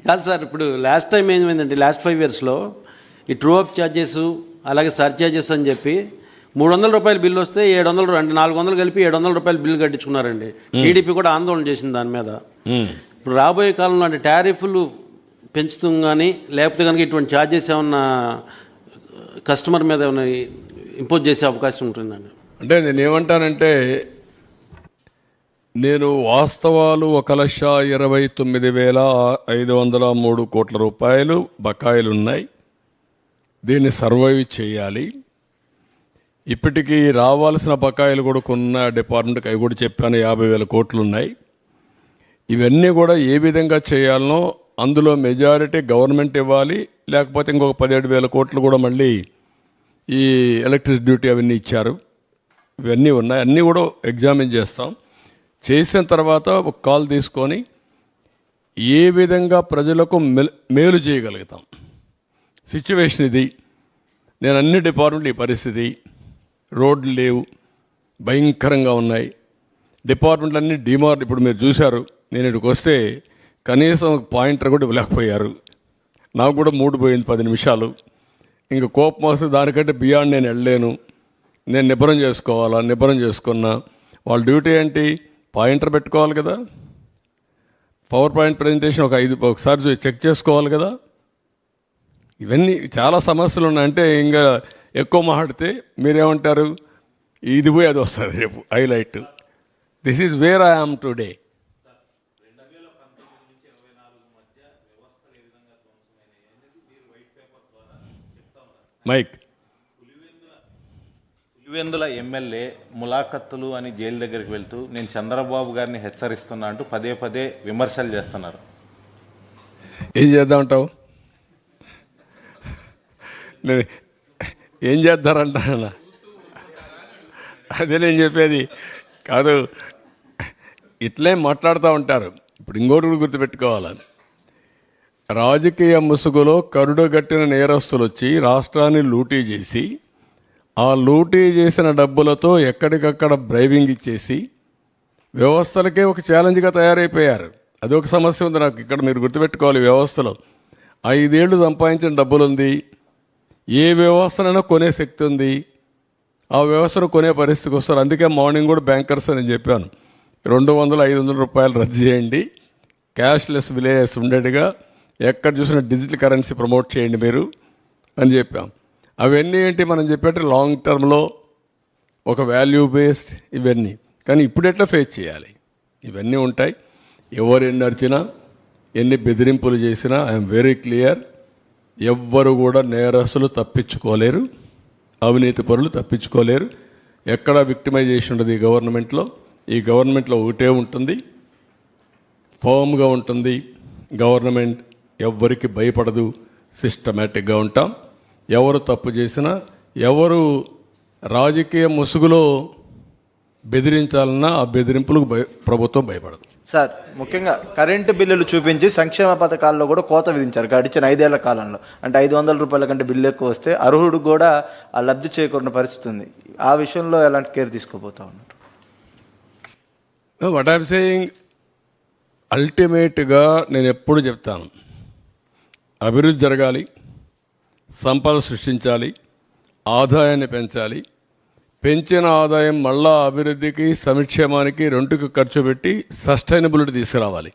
కాదు సార్. ఇప్పుడు లాస్ట్ టైం ఏమైందంటే లాస్ట్ 5 yearsలో ఈ ట్రూ అప్ ఛార్జెస్ అలాగే సర్ఛార్జెస్ అని చెప్పి 300 రూపాయల బిల్లు వస్తే 700 అంటే 400 కలిపి 700 రూపాయల బిల్లు కట్టించుకున్నారండి. టీడీపీ కూడా ఆందోళన చేసింది దాని మీద. ఇప్పుడు రాబోయే కాలంలో అంటే టారిఫ్లు పెంచుతాం కానీ లేకపోతే కనుక ఇటువంటి ఛార్జెస్ ఏమన్నా కస్టమర్ మీద ఏమైనా ఇంపోజ్ చేసే అవకాశం ఉంటుందండి. అంటే నేను ఏమంటానంటే, నేను వాస్తవాలు 1,29,503 కోట్ల రూపాయలు బకాయిలు ఉన్నాయి. దీన్ని సర్వైవ్ చేయాలి. ఇప్పటికీ రావాల్సిన బకాయిలు కూడా కొన్న డిపార్ట్మెంట్కి అవి కూడా చెప్పాను, 50,000 కోట్లు ఉన్నాయి. ఇవన్నీ కూడా ఏ విధంగా చేయాలనో అందులో మెజారిటీ గవర్నమెంట్ ఇవ్వాలి, లేకపోతే ఇంకొక 17,000 కోట్లు కూడా మళ్ళీ ఈ ఎలక్ట్రిసిటీ డ్యూటీ అవన్నీ ఇచ్చారు. ఇవన్నీ ఉన్నాయి, అన్నీ కూడా ఎగ్జామిన్ చేస్తాం. చేసిన తర్వాత ఒక కాల్ తీసుకొని ఏ విధంగా ప్రజలకు మేలు చేయగలుగుతాం. సిచ్యువేషన్ ఇది. నేను అన్ని డిపార్ట్మెంట్లు ఈ పరిస్థితి, రోడ్లు లేవు, భయంకరంగా ఉన్నాయి. డిపార్ట్మెంట్లు అన్నీ ఇప్పుడు మీరు చూశారు, నేను ఇక్కడికి వస్తే కనీసం పాయింటర్ కూడా ఇవ్వలేకపోయారు. నాకు కూడా మూడు పోయింది 10 నిమిషాలు. ఇంకా కోపం వస్తే దానికంటే బియాండ్ నేను వెళ్ళలేను. నేను నిబ్బరం చేసుకోవాలా, నిబ్బరం చేసుకున్నా. వాళ్ళ డ్యూటీ ఏంటి, పాయింటర్ పెట్టుకోవాలి కదా, పవర్ పాయింట్ ప్రజెంటేషన్ ఒకసారి చెక్ చేసుకోవాలి కదా. ఇవన్నీ చాలా సమస్యలు ఉన్నాయి. అంటే ఇంకా ఎక్కువ మాట్లాడితే మీరేమంటారు, ఇది పోయి అది వస్తుంది రేపు highlight. This is where I am today. Mike Pulivendula MLA ములాఖత్తులు అని జైలు దగ్గరికి వెళ్తూ నేను చంద్రబాబు గారిని హెచ్చరిస్తున్నా అంటూ పదే విమర్శలు చేస్తున్నారు. ఏం చేద్దామంటావు? ఏం చేద్దారంట, అదే నేను చెప్పేది కాదు. ఇట్లే మాట్లాడుతూ ఉంటారు. ఇప్పుడు ఇంకోటి కూడా గుర్తుపెట్టుకోవాలి, రాజకీయ ముసుగులో కరుడుగట్టిన నేరస్తులు వచ్చి రాష్ట్రాన్ని లూటీ చేసి, ఆ లూటీ చేసిన డబ్బులతో ఎక్కడికక్కడ బ్రైవింగ్ ఇచ్చేసి వ్యవస్థలకే ఒక ఛాలెంజ్గా తయారైపోయారు. అదొక సమస్య ఉంది నాకు ఇక్కడ. మీరు గుర్తుపెట్టుకోవాలి, వ్యవస్థలో 5 ఏళ్ళు సంపాదించిన డబ్బులు ఉంది. ఏ వ్యవస్థనైనా కొనే శక్తి ఉంది. ఆ వ్యవస్థను కొనే పరిస్థితికి వస్తారు. అందుకే మార్నింగ్ కూడా బ్యాంకర్స్ అని చెప్పాను, 200-500 రూపాయలు రద్దు చేయండి, క్యాష్లెస్ విలేజెస్ ఉండేట్టుగా ఎక్కడ చూసినా డిజిటల్ కరెన్సీ ప్రమోట్ చేయండి మీరు అని చెప్పాం. అవన్నీ ఏంటి మనం చెప్పేట్టు లాంగ్ టర్మ్లో ఒక వాల్యూ బేస్డ్ ఇవన్నీ. కానీ ఇప్పుడు ఎట్లా ఫేస్ చేయాలి, ఇవన్నీ ఉంటాయి. ఎవరు ఎన్ని అరిచినా, ఎన్ని బెదిరింపులు చేసినా ఐఎమ్ వెరీ క్లియర్, ఎవ్వరు కూడా నేరస్తులు తప్పించుకోలేరు, అవినీతి పరులు తప్పించుకోలేరు. ఎక్కడ విక్టిమైజేషన్ ఉండదు ఈ గవర్నమెంట్లో. ఈ గవర్నమెంట్లో ఒకటే ఉంటుంది, ఫర్మ్గా ఉంటుంది గవర్నమెంట్. ఎవ్వరికి భయపడదు, సిస్టమేటిక్గా ఉంటాం. ఎవరు తప్పు చేసినా, ఎవరు రాజకీయ ముసుగులో బెదిరించాలన్నా ఆ బెదిరింపులకు ప్రభుత్వం భయపడదు. సార్, ముఖ్యంగా కరెంటు బిల్లులు చూపించి సంక్షేమ పథకాల్లో కూడా కోత విధించారు గడిచిన 5 ఏళ్ల కాలంలో. అంటే 500 రూపాయల కంటే బిల్లు ఎక్కువ వస్తే అర్హుడు కూడా ఆ లబ్ధి చేకూరిన పరిస్థితి ఉంది. ఆ విషయంలో ఎలాంటి కేర్ తీసుకోబోతా ఉన్నారు? వాట్ ఐఎమ్ సేయింగ్, అల్టిమేట్గా నేను ఎప్పుడు చెప్తాను, అభివృద్ధి జరగాలి, సంపద సృష్టించాలి, ఆదాయాన్ని పెంచాలి, పెంచిన ఆదాయం మళ్ళా అభివృద్ధికి సంక్షేమానికి రెండుకి ఖర్చు పెట్టి సస్టైనబిలిటీ తీసుకురావాలి.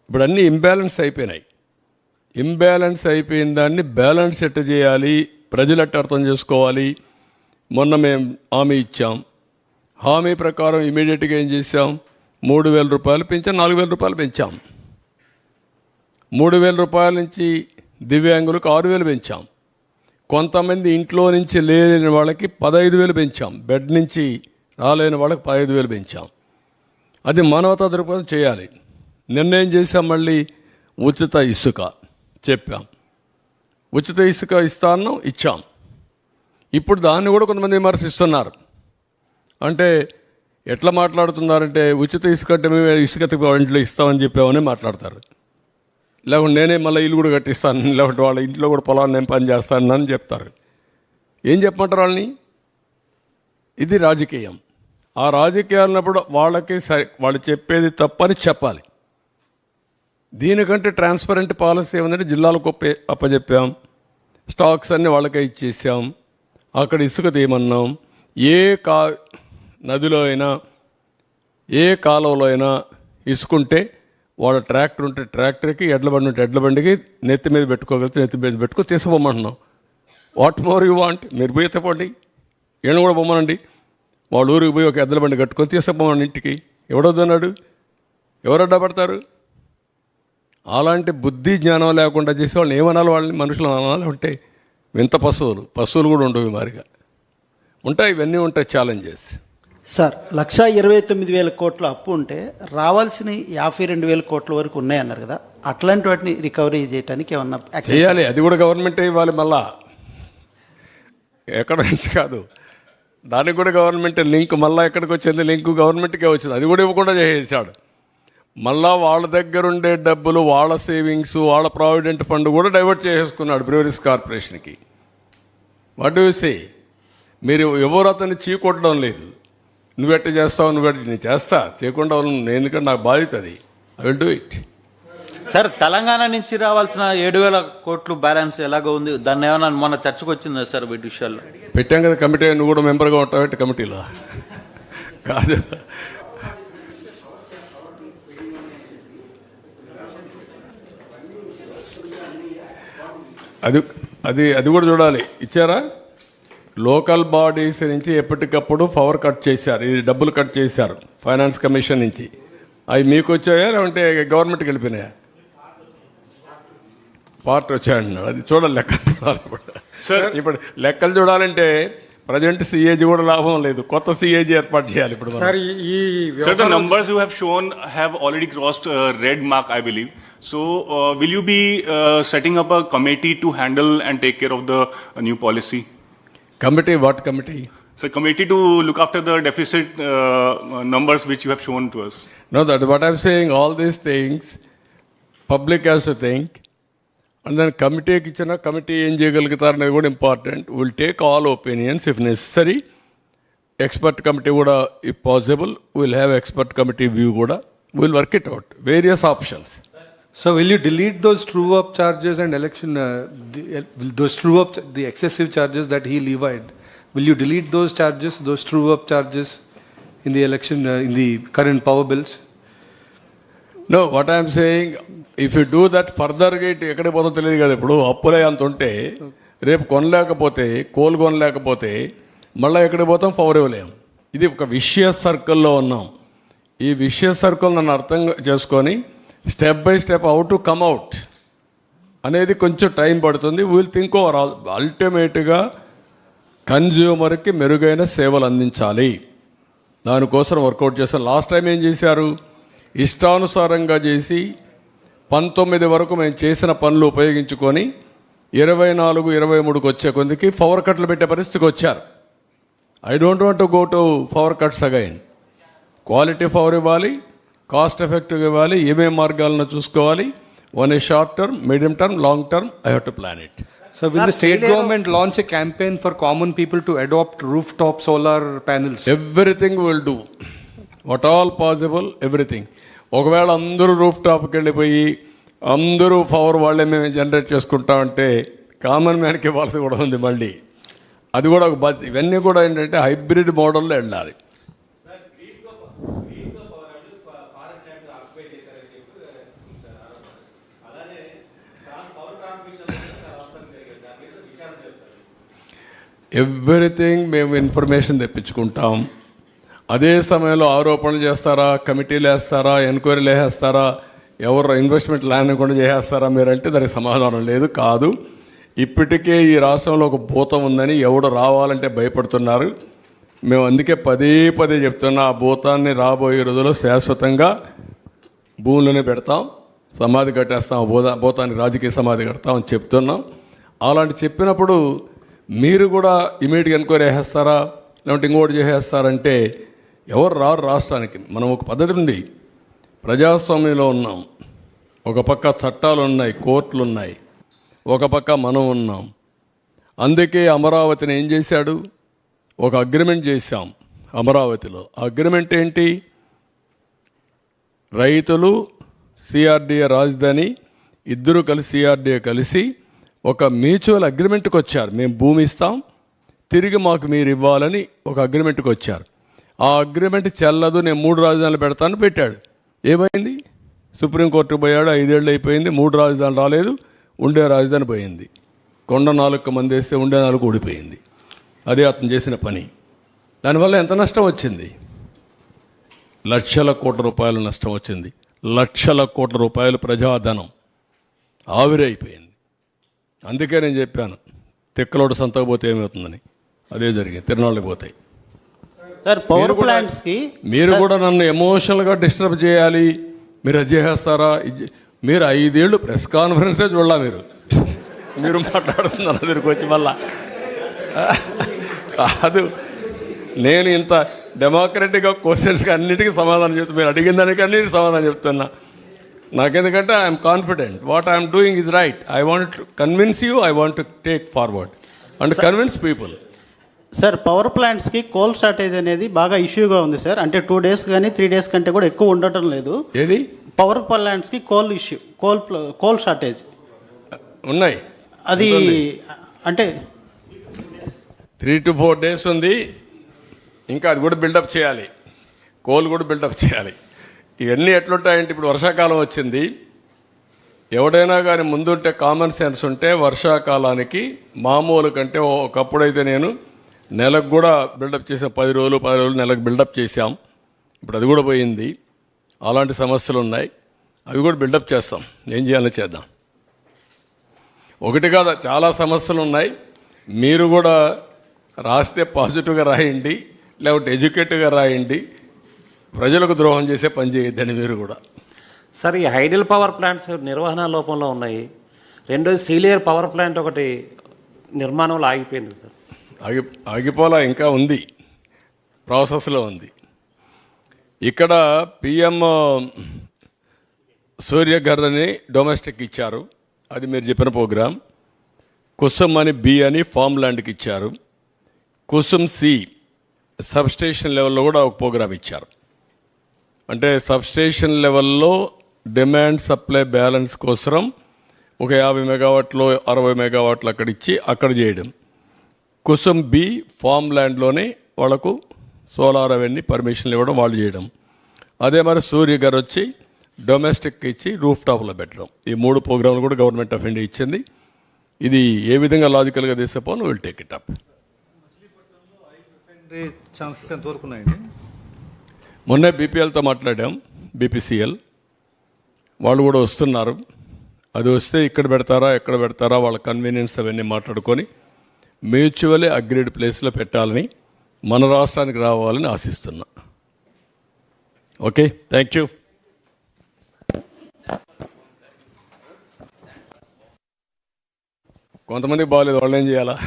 ఇప్పుడు అన్నీ ఇంబ్యాలెన్స్ అయిపోయినాయి. ఇంబ్యాలెన్స్ అయిపోయిన దాన్ని బ్యాలెన్స్ ఎట్ట చేయాలి, ప్రజలు ఎట్ట అర్థం చేసుకోవాలి. మొన్న మేము హామీ ఇచ్చాం. హామీ ప్రకారం ఇమీడియట్గా ఏం చేశాం, 3,000 రూపాయలు పెంచాం, 4,000 రూపాయలు పెంచాం. 3,000 రూపాయల నుంచి దివ్యాంగులకు 6,000 పెంచాం. కొంతమంది ఇంట్లో నుంచి లేని వాళ్ళకి 15,000 పెంచాం. బెడ్ నుంచి రాలేని వాళ్ళకి 15,000 పెంచాం. అది మానవతా దృక్పథం చేయాలి. నిర్ణయం చేశాం. మళ్ళీ ఉచిత ఇసుక చెప్పాం. ఉచిత ఇసుక ఇస్తాను ఇచ్చాం. ఇప్పుడు దాన్ని కూడా కొంతమంది విమర్శిస్తున్నారు. అంటే ఎట్లా మాట్లాడుతున్నారంటే ఉచిత ఇసుక అంటే మేము ఇసుక ఇంట్లో ఇస్తామని చెప్పామని మాట్లాడతారు. లేకుంటే నేనే మళ్ళీ ఇల్లు కూడా కట్టిస్తాను, లేకుంటే వాళ్ళ ఇంట్లో కూడా పొలాన్ని నేను పని చేస్తాను అని చెప్తారు. ఏం చెప్పమంటారు వాళ్ళని? ఇది రాజకీయం. ఆ రాజకీయాలన్నప్పుడు వాళ్ళకి వాళ్ళు చెప్పేది తప్పని చెప్పాలి. దీనికంటే ట్రాన్స్పరెంట్ పాలసీ ఏముందంటే జిల్లాలకు అప్పచెప్పాం, స్టాక్స్ అన్నీ వాళ్ళకే ఇచ్చేసాం, అక్కడ ఇసుక తీయమన్నాం. ఏ నదిలో అయినా ఏ కాలువలో అయినా ఇసుకుంటే వాళ్ళ ట్రాక్టర్ ఉంటే ట్రాక్టర్కి, ఎడ్ల బండి ఉంటే ఎడ్ల బండికి నెత్తి మీద పెట్టుకోగలిగితే నెత్తి మీద పెట్టుకో తీసుకుపోమంటున్నాం. What more you want? మీరు పోయి ఎత్తపోండి, ఈయన కూడా పొమ్మనండి. వాళ్ళ ఊరికి పోయి ఒక ఎడ్ల బండి కట్టుకొని తీసుకుపోమని ఇంటికి ఎవడొద్దన్నాడు? ఎవరు అడ్డపడతారు? అలాంటి బుద్ధి జ్ఞానం లేకుండా చేసే వాళ్ళని ఏమనాలి? వాళ్ళని మనుషులు అనాలి. ఉంటే వింత పశువులు కూడా ఉండవు మారిగా ఉంటాయి. ఇవన్నీ ఉంటాయి ఛాలెంజెస్. సార్, 1,29,000 కోట్ల అప్పు ఉంటే రావాల్సిన 52,000 కోట్ల వరకు ఉన్నాయన్నారు కదా, అట్లాంటి వాటిని రికవరీ చేయడానికి ఏమన్నా చేయాలి? అది కూడా గవర్నమెంటే ఇవ్వాలి. మళ్ళా ఎక్కడ నుంచి కాదు, దానికి కూడా గవర్నమెంట్ లింక్. మళ్ళీ ఎక్కడికి వచ్చింది లింక్? గవర్నమెంట్కే వచ్చింది. అది కూడా ఇవ్వకుండా చేసేసాడు. మళ్ళా వాళ్ళ దగ్గర ఉండే డబ్బులు, వాళ్ళ సేవింగ్స్, వాళ్ళ ప్రావిడెంట్ ఫండ్ కూడా డైవర్ట్ చేసేసుకున్నాడు బ్రూవరీస్ కార్పొరేషన్కి. What do you say? మీరు ఎవరు అతన్ని చీకొట్టడం లేదు. నువ్వెట్ట చేస్తావు, నేను చేస్తా, చేయకుండా ఎందుకంటే నాకు బాధ్యత అది. I will do it. Sir, Telangana నుంచి రావాల్సిన 7,000 కోట్లు బ్యాలెన్స్ ఎలాగో ఉంది, దాన్ని ఏమైనా మొన్న చర్చకు వచ్చిందా సార్ వీటి విషయాల్లో? పెట్టాం కదా కమిటీ. నువ్వు కూడా మెంబర్గా ఉంటావు కమిటీలో? కాదు, అది కూడా చూడాలి. ఇచ్చారా? లోకల్ బాడీస్ నుంచి ఎప్పటికప్పుడు పవర్ కట్ చేశారు, ఇది డబ్బులు కట్ చేశారు ఫైనాన్స్ కమిషన్ నుంచి. అవి మీకు వచ్చాయా లేదంటే గవర్నమెంట్కి వెళ్ళిపోయినాయా? పార్ట్ వచ్చాయంటున్నాడు. అది చూడాలి, లెక్కలు చూడాలి. ఇప్పుడు లెక్కలు చూడాలంటే ప్రజెంట్ సిఏజీ కూడా లాభం లేదు, కొత్త సిఏజీ ఏర్పాటు చేయాలి ఇప్పుడు. Sir, the numbers you have shown have already crossed red mark, I believe. So, will you be setting up a committee to handle and take care of the new policy? Committee? What committee? So, committee to look after the deficit numbers which you have shown to us. No, that what I'm saying, all these things, public has to think. And then committeeకి ఇచ్చిన committee ఏం చేయగలుగుతారు అనేది కూడా important. Will take all opinions if necessary. Expert committee కూడా if possible will have expert committee view కూడా. Will work it out, various options. So will you delete those true-up charges and election, those true-up, the excessive charges that he levied? Will you delete those charges, those true-up charges in the election, in the current power bills? No, what I am saying, if you do that further, ఎక్కడికి పోతుందో తెలియదు కదా. ఇప్పుడు అప్పులే అంత ఉంటే రేపు కొనలేకపోతే, coal కొనలేకపోతే మళ్ళీ ఎక్కడికి పోతాం? పవర్ ఇవ్వలేము. ఇది ఒక విషయస్ సర్కిల్లో ఉన్నాం. ఈ విషయస్ సర్కిల్ నన్ను అర్థం చేసుకొని step by step how to come out అనేది కొంచెం టైం పడుతుంది. Will think over all. అల్టిమేట్గా కన్జ్యూమర్కి మెరుగైన సేవలు అందించాలి, దానికోసం వర్కౌట్ చేస్తాం. లాస్ట్ టైం ఏం చేశారు? ఇష్టానుసారంగా చేసి 19 వరకు మేము చేసిన పనులు ఉపయోగించుకొని 24, 23కి వచ్చే కొద్దికి పవర్ కట్లు పెట్టే పరిస్థితికి వచ్చారు. I don't want to go to power cuts again. Quality power ఇవ్వాలి, కాస్ట్ ఎఫెక్టివ్ ఇవ్వాలి, ఏమేమి మార్గాలను చూసుకోవాలి. One A short term, medium term, long term. I have to plan it. So will the state government launch a campaign for common people to adopt rooftop solar panels? Everything we will do. What all possible, everything. ఒకవేళ అందరూ roof టాప్కి వెళ్ళిపోయి అందరూ power వాళ్ళే మేము generate చేసుకుంటామంటే common మ్యాన్కి ఇవ్వాల్సి కూడా ఉంది. మళ్ళీ అది కూడా ఒక ఇవన్నీ కూడా ఏంటంటే హైబ్రిడ్ మోడల్లో వెళ్ళాలి. ఎవ్రీథింగ్ మేము ఇన్ఫర్మేషన్ తెప్పించుకుంటాం. అదే సమయంలో ఆరోపణలు చేస్తారా, కమిటీలు వేస్తారా, ఎంక్వైరీలు వేసేస్తారా, ఎవరు ఇన్వెస్ట్మెంట్ ల్యాండ్ కూడా చేసేస్తారా మీరంటే దానికి సమాధానం లేదు. కాదు, ఇప్పటికే ఈ రాష్ట్రంలో ఒక భూతం ఉందని ఎవడు రావాలంటే భయపడుతున్నారు. మేము అందుకే పదే పదే చెప్తున్నా, ఆ భూతాన్ని రాబోయే రోజుల్లో శాశ్వతంగా భూములను పెడతాం, సమాధి కట్టేస్తాం, భూతానికి రాజకీయ సమాధి కడతాం అని చెప్తున్నాం. అలాంటి చెప్పినప్పుడు మీరు కూడా ఇమీడియట్గా ఎంక్వైరీ చేసేస్తారా, లేదంటే ఇంకోటి చేసేస్తారంటే ఎవరు రారు రాష్ట్రానికి. మనం ఒక పద్ధతి ఉంది, ప్రజాస్వామ్యంలో ఉన్నాం. ఒక పక్క చట్టాలు ఉన్నాయి, కోర్టులు ఉన్నాయి, ఒక పక్క మనం ఉన్నాం. అందుకే అమరావతిని ఏం చేశాడు, ఒక అగ్రిమెంట్ చేశాం అమరావతిలో. అగ్రిమెంట్ ఏంటి, రైతులు, సిఆర్డీఏ రాజధాని ఇద్దరూ కలిసి సిఆర్డీఏ కలిసి ఒక మ్యూచువల్ అగ్రిమెంట్కి వచ్చారు. మేము భూమి ఇస్తాం, తిరిగి మాకు మీరు ఇవ్వాలని ఒక అగ్రిమెంట్కి వచ్చారు. ఆ అగ్రిమెంట్ చెల్లదు, నేను 3 రాజధానులు పెడతాను పెట్టాడు. ఏమైంది, సుప్రీంకోర్టుకు పోయాడు, 5 ఏళ్ళు అయిపోయింది, 3 రాజధానులు రాలేదు, ఉండే రాజధాని పోయింది. కొండ 4 మంది వేస్తే ఉండే 4 ఊడిపోయింది. అదే అతను చేసిన పని. దానివల్ల ఎంత నష్టం వచ్చింది, లక్షల కోట్ల రూపాయలు నష్టం వచ్చింది. లక్షల కోట్ల రూపాయలు ప్రజాధనం ఆవిరైపోయింది. అందుకే నేను చెప్పాను, తిక్కలోడు సంతకు పోతే ఏమవుతుందని. అదే జరిగింది, తిరునాళ్ళకి పోతాయి. సార్, పవర్ ప్లాంట్స్కి మీరు కూడా నన్ను ఎమోషనల్గా డిస్టర్బ్ చేయాలి, మీరు అది చేస్తారా, మీరు 5 ఏళ్ళు ప్రెస్ కాన్ఫరెన్సే చూడాల, మీరు మాట్లాడుతున్నారు దగ్గరికి వచ్చి మళ్ళా. కాదు, నేను ఇంత డెమోక్రటిక్గా క్వశ్చన్స్కి అన్నిటికీ సమాధానం చెప్తాను, మీరు అడిగిన దానికి అన్నిటికీ సమాధానం చెప్తున్నా. నాకెందుకంటే I'm confident what I'm doing is right. I want to convince you, I want to take forward and convince people. Sir, power ప్లాంట్స్కి కోల్ షార్టేజ్ అనేది బాగా ఇష్యూగా ఉంది సార్. అంటే 2 days కానీ 3 days కంటే కూడా ఎక్కువ ఉండటం లేదు. ఏది పవర్ ప్లాంట్స్కి కోల్ ఇష్యూ, కోల్ షార్టేజ్ ఉన్నాయి. అది అంటే 3 to 4 days ఉంది. ఇంకా అది కూడా బిల్డప్ చేయాలి, కోల్ కూడా బిల్డప్ చేయాలి. ఇవన్నీ ఎట్లుంటాయంటే, ఇప్పుడు వర్షాకాలం వచ్చింది, ఎవడైనా కానీ ముందుంటే కామన్ సెన్స్ ఉంటే వర్షాకాలానికి మామూలు కంటే ఒకప్పుడైతే నేను నెలకు కూడా బిల్డప్ చేసాం, 10 రోజులు నెలకు బిల్డప్ చేశాం. ఇప్పుడు అది కూడా పోయింది. అలాంటి సమస్యలు ఉన్నాయి, అవి కూడా బిల్డప్ చేస్తాం. ఏం చేయాలో చేద్దాం. ఒకటి కాదు, చాలా సమస్యలు ఉన్నాయి. మీరు కూడా రాస్తే పాజిటివ్గా రాయండి, లేకపోతే ఎడ్యుకేటివ్గా రాయండి. ప్రజలకు ద్రోహం చేసే పని చేయొద్దని మీరు కూడా. సార్, ఈ హైడల్ పవర్ ప్లాంట్స్ నిర్వహణ లోపంలో ఉన్నాయి. రెండోది సీలియర్ పవర్ ప్లాంట్ ఒకటి నిర్మాణంలో ఆగిపోయింది సార్. ఆగిపోలా, ఇంకా ఉంది, ప్రాసెస్లో ఉంది. ఇక్కడ పిఎం సూర్యఘర్ అని డొమెస్టిక్ ఇచ్చారు, అది మీరు చెప్పిన ప్రోగ్రాం. కుసుమ్ అని బి అని ఫామ్ ల్యాండ్కి ఇచ్చారు. కుసుమ్ సి సబ్స్టేషన్ లెవెల్లో కూడా ఒక ప్రోగ్రాం ఇచ్చారు. అంటే సబ్స్టేషన్ లెవెల్లో డిమాండ్ సప్లై బ్యాలెన్స్ కోసం ఒక 50 మెగావాట్లు 60 మెగావాట్లు అక్కడ ఇచ్చి అక్కడ చేయడం. కుసుమ్ బి ఫామ్ ల్యాండ్లోనే వాళ్ళకు సోలార్ అవన్నీ పర్మిషన్లు ఇవ్వడం, వాళ్ళు చేయడం. అదే మరి సూర్య గారు వచ్చి డొమెస్టిక్ ఇచ్చి రూఫ్ టాప్లో పెట్టడం. ఈ 3 ప్రోగ్రాంలు కూడా గవర్నమెంట్ ఆఫ్ ఇండియా ఇచ్చింది. ఇది ఏ విధంగా లాజికల్గా తీసేపోను, will take it up. Chances ఎంతవరకు ఉన్నాయండి? మొన్నే బీపీఎల్తో మాట్లాడాం, బీపీసీఎల్ వాళ్ళు కూడా వస్తున్నారు. అది వస్తే ఇక్కడ పెడతారా ఎక్కడ పెడతారా వాళ్ళ కన్వీనియన్స్ అవన్నీ మాట్లాడుకొని మ్యూచువల్లీ అగ్రీడ్ ప్లేస్లో పెట్టాలని, మన రాష్ట్రానికి రావాలని ఆశిస్తున్నా. Okay, thank you. కొంతమంది బాగాలేదు, వాళ్ళు ఏం చేయాలా?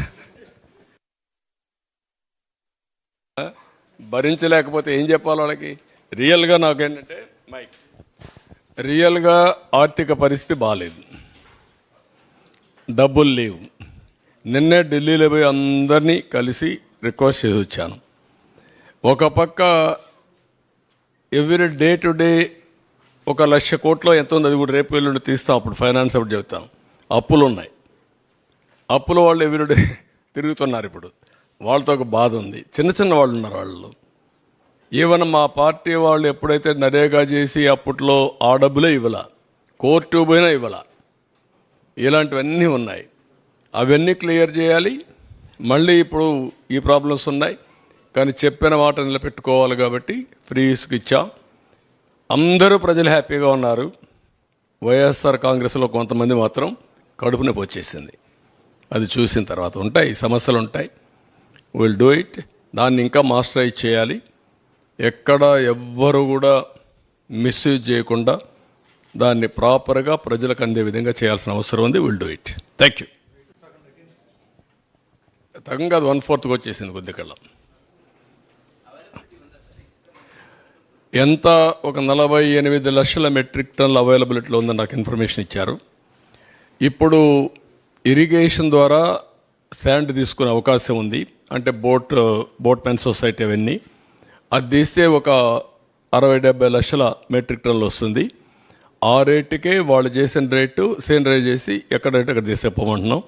భరించలేకపోతే ఏం చెప్పాలి వాళ్ళకి? రియల్గా నాకేంటంటే రియల్గా ఆర్థిక పరిస్థితి బాగాలేదు, డబ్బులు లేవు. నిన్నే ఢిల్లీలో పోయి అందరినీ కలిసి రిక్వెస్ట్ చేసి వచ్చాను. ఒక పక్క ఎవ్రీ డే టు డే 1,00,000 కోట్లు ఎంత ఉంది, అది కూడా రేపు ఎల్లుండి తీస్తాం, అప్పుడు ఫైనాన్స్ అప్పుడు చెప్తాం. అప్పులు ఉన్నాయి, అప్పుల వాళ్ళు ఎవ్రీ డే తిరుగుతున్నారు. ఇప్పుడు వాళ్ళతో ఒక బాధ ఉంది. చిన్న చిన్న వాళ్ళు ఉన్నారు వాళ్ళు. ఈవెన్ మా పార్టీ వాళ్ళు ఎప్పుడైతే నరేగా చేసి అప్పట్లో ఆ డబ్బులే ఇవ్వాల, కోర్టు పోయినా ఇవ్వాల, ఇలాంటివన్నీ ఉన్నాయి. అవన్నీ క్లియర్ చేయాలి. మళ్ళీ ఇప్పుడు ఈ ప్రాబ్లమ్స్ ఉన్నాయి, కానీ చెప్పిన మాట నిలబెట్టుకోవాలి కాబట్టి ఫ్రీ ఇసుక ఇచ్చాం. అందరూ ప్రజలు హ్యాపీగా ఉన్నారు. వైఎస్ఆర్ కాంగ్రెస్లో కొంతమంది మాత్రం కడుపు నొప్పి వచ్చేసింది. అది చూసిన తర్వాత ఉంటాయి సమస్యలు ఉంటాయి. Will do it. దాన్ని ఇంకా మాస్టరైజ్ చేయాలి. ఎక్కడ ఎవ్వరు కూడా మిస్యూజ్ చేయకుండా దాన్ని ప్రాపర్గా ప్రజలకు అందే విధంగా చేయాల్సిన అవసరం ఉంది. Will do it. Thank you. తగ్గంగా అది 1/4 వచ్చేసింది కొద్దికల్లా. ఎంత ఒక 48 లక్షల మెట్రిక్ టన్నుల అవైలబిలిటీలో ఉందని నాకు ఇన్ఫర్మేషన్ ఇచ్చారు. ఇప్పుడు ఇరిగేషన్ ద్వారా శాండ్ తీసుకునే అవకాశం ఉంది. అంటే బోట్ మెన్ సొసైటీ అవన్నీ అది తీస్తే ఒక 60-70 లక్షల మెట్రిక్ టన్నులు వస్తుంది. ఆ రేటుకే వాళ్ళు చేసిన రేటు సేనరైజ్ చేసి ఎక్కడ రేటు అక్కడ తీసేపోమంటున్నాం.